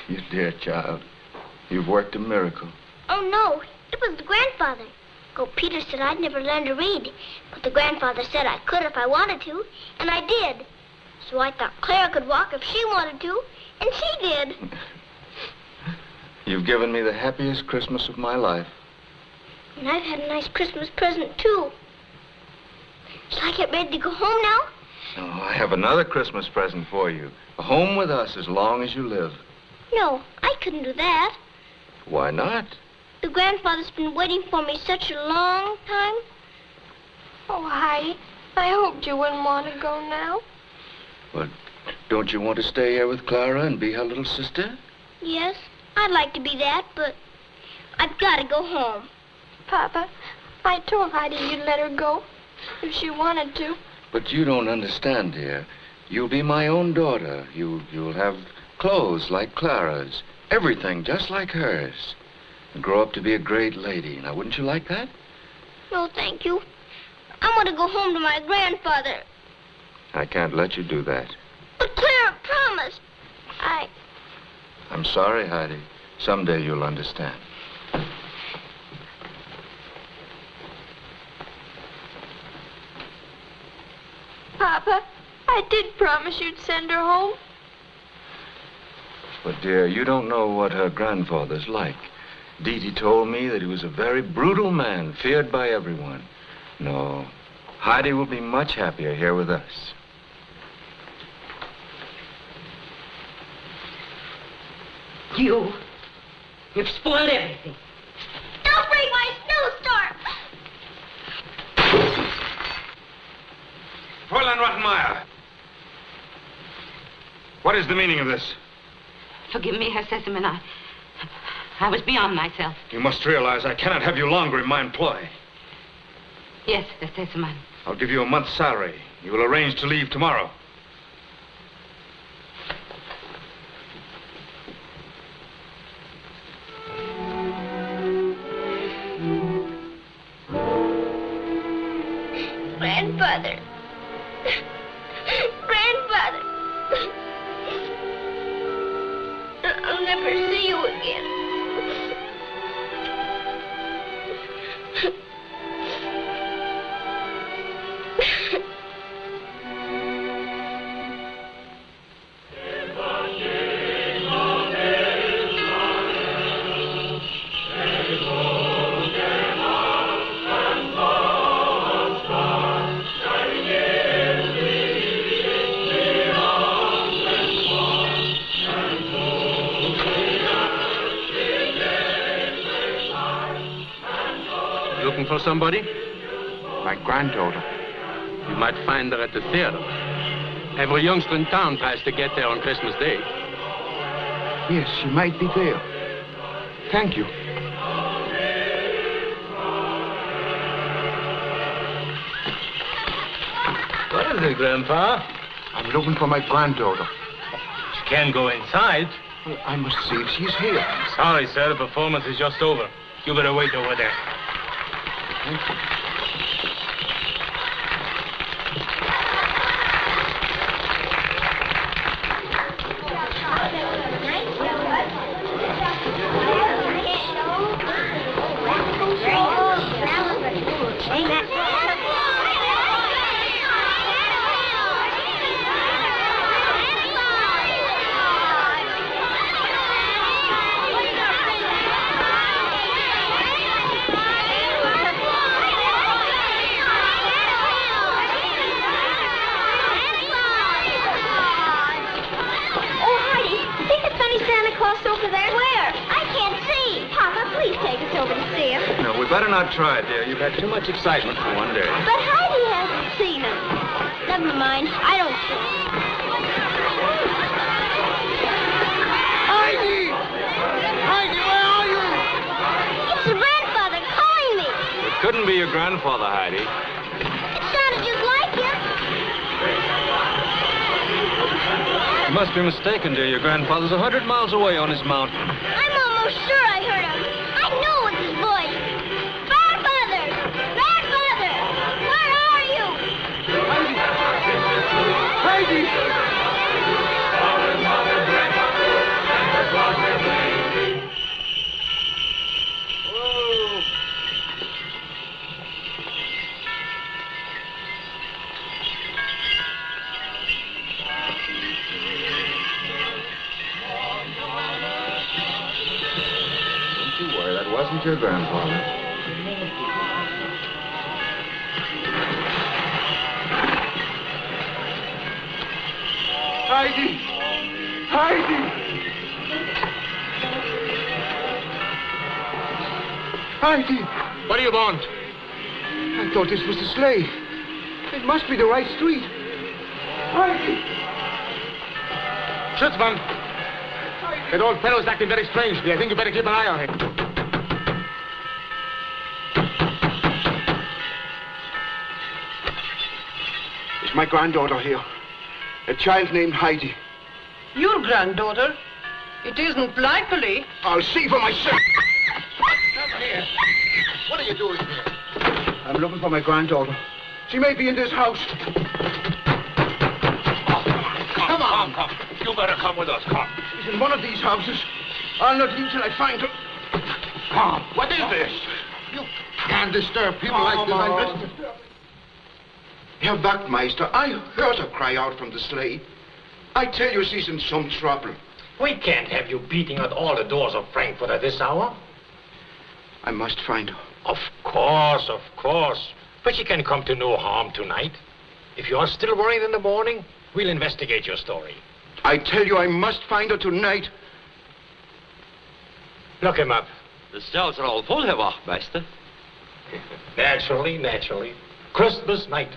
You dear child. You've worked a miracle. Oh, no. It was the grandfather. Oh, Peter said I'd never learn to read, but the grandfather said I could if I wanted to, and I did. So I thought Clara could walk if she wanted to, and she did. You've given me the happiest Christmas of my life. And I've had a nice Christmas present, too. Shall I get ready to go home now? Oh, I have another Christmas present for you. A home with us as long as you live. No, I couldn't do that. Why not? The grandfather's been waiting for me such a long time. Oh, Heidi, I hoped you wouldn't want to go now. But don't you want to stay here with Clara and be her little sister? Yes, I'd like to be that, but I've got to go home. Papa, I told Heidi you'd let her go if she wanted to. But you don't understand, dear. You'll be my own daughter. You'll have clothes like Clara's, everything just like hers. And grow up to be a great lady. Now, wouldn't you like that? No, thank you. I want to go home to my grandfather. I can't let you do that. But Clara promised. I'm sorry, Heidi. Someday you'll understand. Papa, I did promise you'd send her home. But, dear, you don't know what her grandfather's like. Dee told me that he was a very brutal man, feared by everyone. No, Heidi will be much happier here with us. You've spoiled everything. Don't break my snowstorm! Fräulein Rottenmeier. What is the meaning of this? Forgive me, Herr Sessemann. I was beyond myself. You must realize I cannot have you longer in my employ. Yes, Herr Sessemann. I'll give you a month's salary. You will arrange to leave tomorrow. Grandfather. Grandfather. I'll never see you again. Looking for somebody? My granddaughter. You might find her at the theater. Every youngster in town tries to get there on Christmas Day. Yes, she might be there. Thank you. What is it, Grandpa? I'm looking for my granddaughter. She can't go inside. Well, I must see if she's here. Sorry, sir. The performance is just over. You better wait over there. Better not try it, dear. You've had too much excitement for one day. But Heidi hasn't seen him. Never mind. I don't care. Heidi! Heidi, where are you? It's your grandfather calling me. It couldn't be your grandfather, Heidi. It sounded just like him. You must be mistaken, dear. Your grandfather's 100 miles away on his mountain. I'm almost sure I heard him. I know it's his voice. Grandfather! Grandfather! Where are you? Heidi! Don't you worry, that wasn't your grandfather. Heidi! Heidi! Heidi! What do you want? I thought this was the sleigh. It must be the right street. Heidi! Schutzmann! That old fellow's acting very strangely. I think you better keep an eye on him. Is my granddaughter here? A child named Heidi. Your granddaughter? It isn't likely. I'll see for myself. Come here. What are you doing here? I'm looking for my granddaughter. She may be in this house. Come on. Come. You better come with us. Come. She's in one of these houses. I'll not leave till I find her. Come. What is this? You can't disturb people like this. I'm just... Herr Wachtmeister, I heard her cry out from the sleigh. I tell you she's in some trouble. We can't have you beating at all the doors of Frankfurt at this hour. I must find her. Of course, of course. But she can come to no harm tonight. If you are still worried in the morning, we'll investigate your story. I tell you, I must find her tonight. Look him up. The cells are all full, Herr Wachtmeister. Naturally. Christmas night.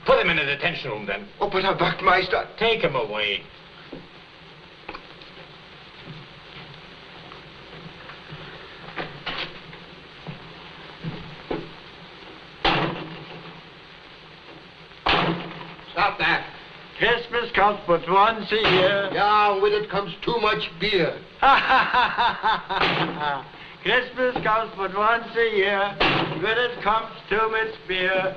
Put him in the detention room, then. Oh, but Herr Wachtmeister... Take him away. Stop that. Christmas comes but once a year. Yeah, and with it comes too much beer. Christmas comes but once a year. With it comes too much beer.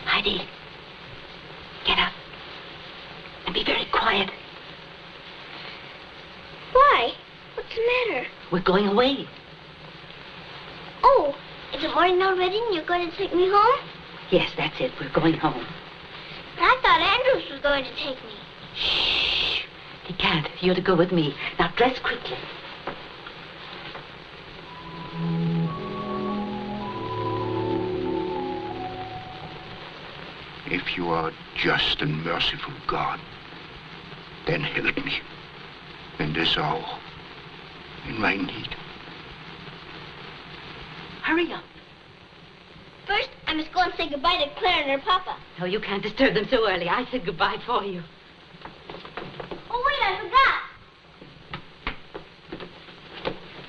Heidi, get up and be very quiet. Why? What's the matter? We're going away. Oh, is it morning already and you're going to take me home? Yes, that's it. We're going home. But I thought Andrews was going to take me. Shh. He can't. You're to go with me. Now, dress quickly. If you are a just and merciful God, then help me in this hour, in my need. Hurry up. First, I must go and say goodbye to Clara and her papa. No, you can't disturb them so early. I said goodbye for you. Oh, wait, I forgot.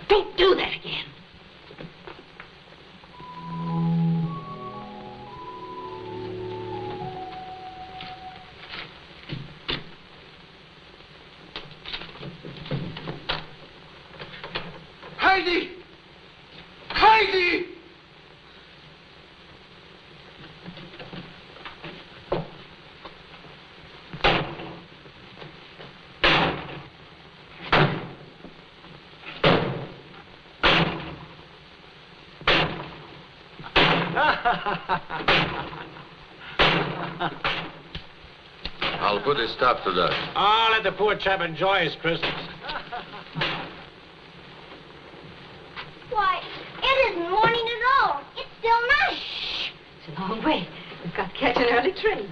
Don't do that again. Heidi! Heidi! I'll put a stop to that. Oh, let the poor chap enjoy his Christmas. Why, it isn't morning at all. It's still night. Shh. It's a long way. We've got to catch an early train.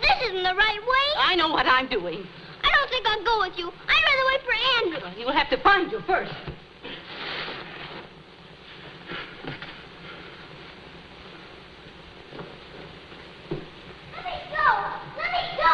This isn't the right way. I know what I'm doing. I don't think I'll go with you. I'd rather wait for Andrew. Well, you'll have to find you first. Let me go! Let me go!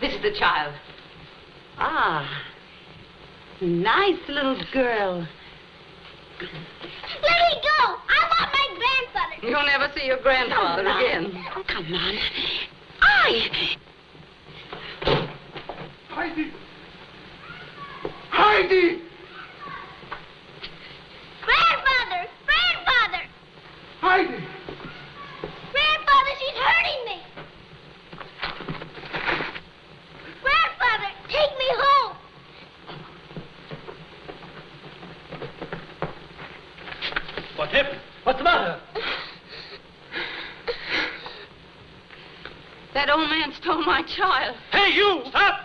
This is the child. Ah, nice little girl. Let me go! I want my grandfather. You'll never see your grandfather again. Oh, come on. Heidi! Heidi! Grandfather! Grandfather! Heidi! Grandfather, she's hurting me! Grandfather, take me home! What happened? What's the matter? That old man stole my child. Hey, you! Stop!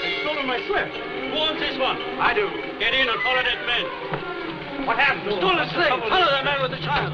They've stolen my slip. Who owns this one? I do. Get in and follow that man. What happened? Stole the slip. Follow that man with the child.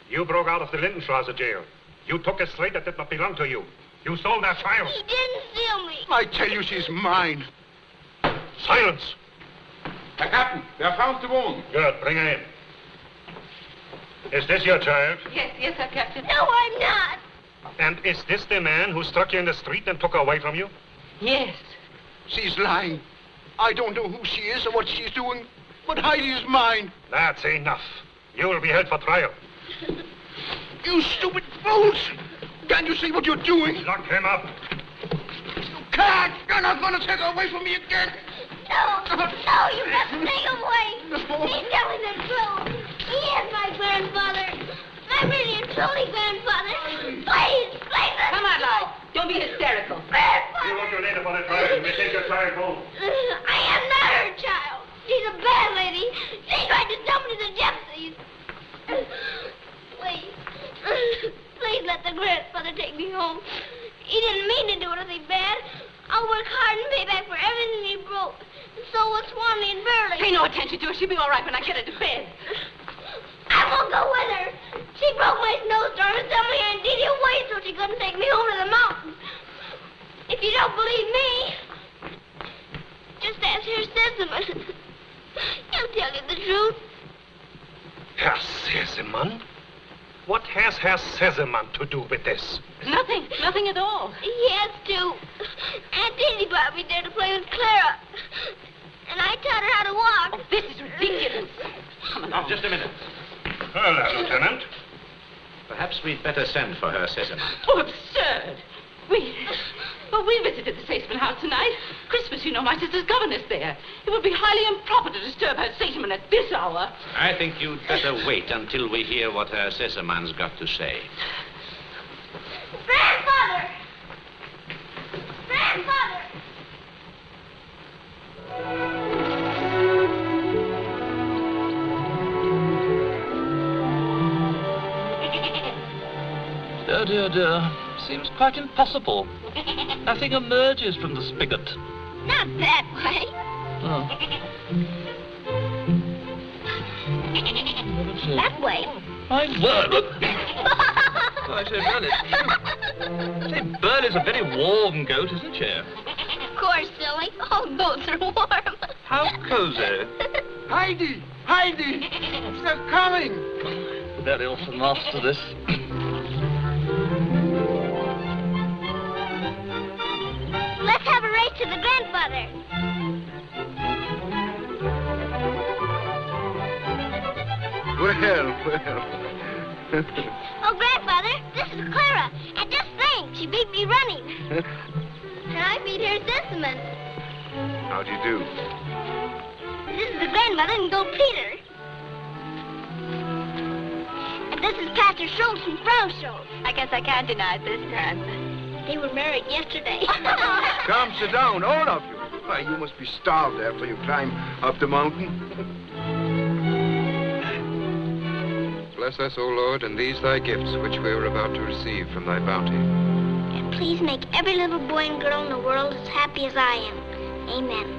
You broke out of the Lindenstrasse jail. You took a slate that did not belong to you. You stole that child. He didn't steal me. I tell you she's mine. Silence. Herr Captain, wer found the wound? Good, bring her in. Is this your child? Yes, Herr Captain. No, I'm not. And is this the man who struck you in the street and took her away from you? Yes. She's lying. I don't know who she is or what she's doing, but Heidi is mine. That's enough. You will be held for trial. You stupid fools! Can't you see what you're doing? Lock him up. You can't! You're not going to take her away from me again! No, you mustn't take him away. He's telling the truth. He is my grandfather. My really and truly grandfather. Please, Come on, Lloyd. Don't be hysterical. You look your later for the trial and we take your child home. I am not her child. She's a bad lady. She tried to dump me to the gypsies. Please let the grandfather take me home. He didn't mean to do anything bad. I'll work hard and pay back for everything he broke. And so will Swanee and Burley. Pay no attention to her. She'll be all right when I get her to bed. I won't go with her. She broke my snowstorm and sent me and Didi away so she couldn't take me home to the mountains. If you don't believe me, just ask Herr He'll tell you the truth. Hersholt? What has Hersholt to do with this? Nothing at all. He has to. Aunt Didi brought me there to play with Clara. And I taught her how to walk. Oh, this is ridiculous. Come along. Just a minute. Well, Lieutenant. Perhaps we'd better send for her, Hersholt. Oh, absurd. We visited the Saceman house tonight. Christmas, you know, my sister's governess there. It would be highly improper to disturb her Saceman at this hour. I think you'd better wait until we hear what her Sesaman's got to say. Grandfather! Grandfather! Dear. Seems quite impossible. Nothing emerges from the spigot. Not that way. Oh. That way. My word. I say, Burley. Say, Burley's a very warm goat, isn't she? Of course, silly. All goats are warm. How cozy. Heidi! They're coming! Very often after this. Let's have a race to the grandfather. Well. Oh, grandfather, this is Clara. And just think, she beat me running. And I beat her Sesaman. How do you do? This is the grandmother and Gold Peter. And this is Pastor Schultz and Frau Schultz. I guess I can't deny this time. They were married yesterday. Come, sit down, all of you. Why, you must be starved after you climb up the mountain. Bless us, O Lord, and these thy gifts which we are about to receive from thy bounty. And please make every little boy and girl in the world as happy as I am. Amen.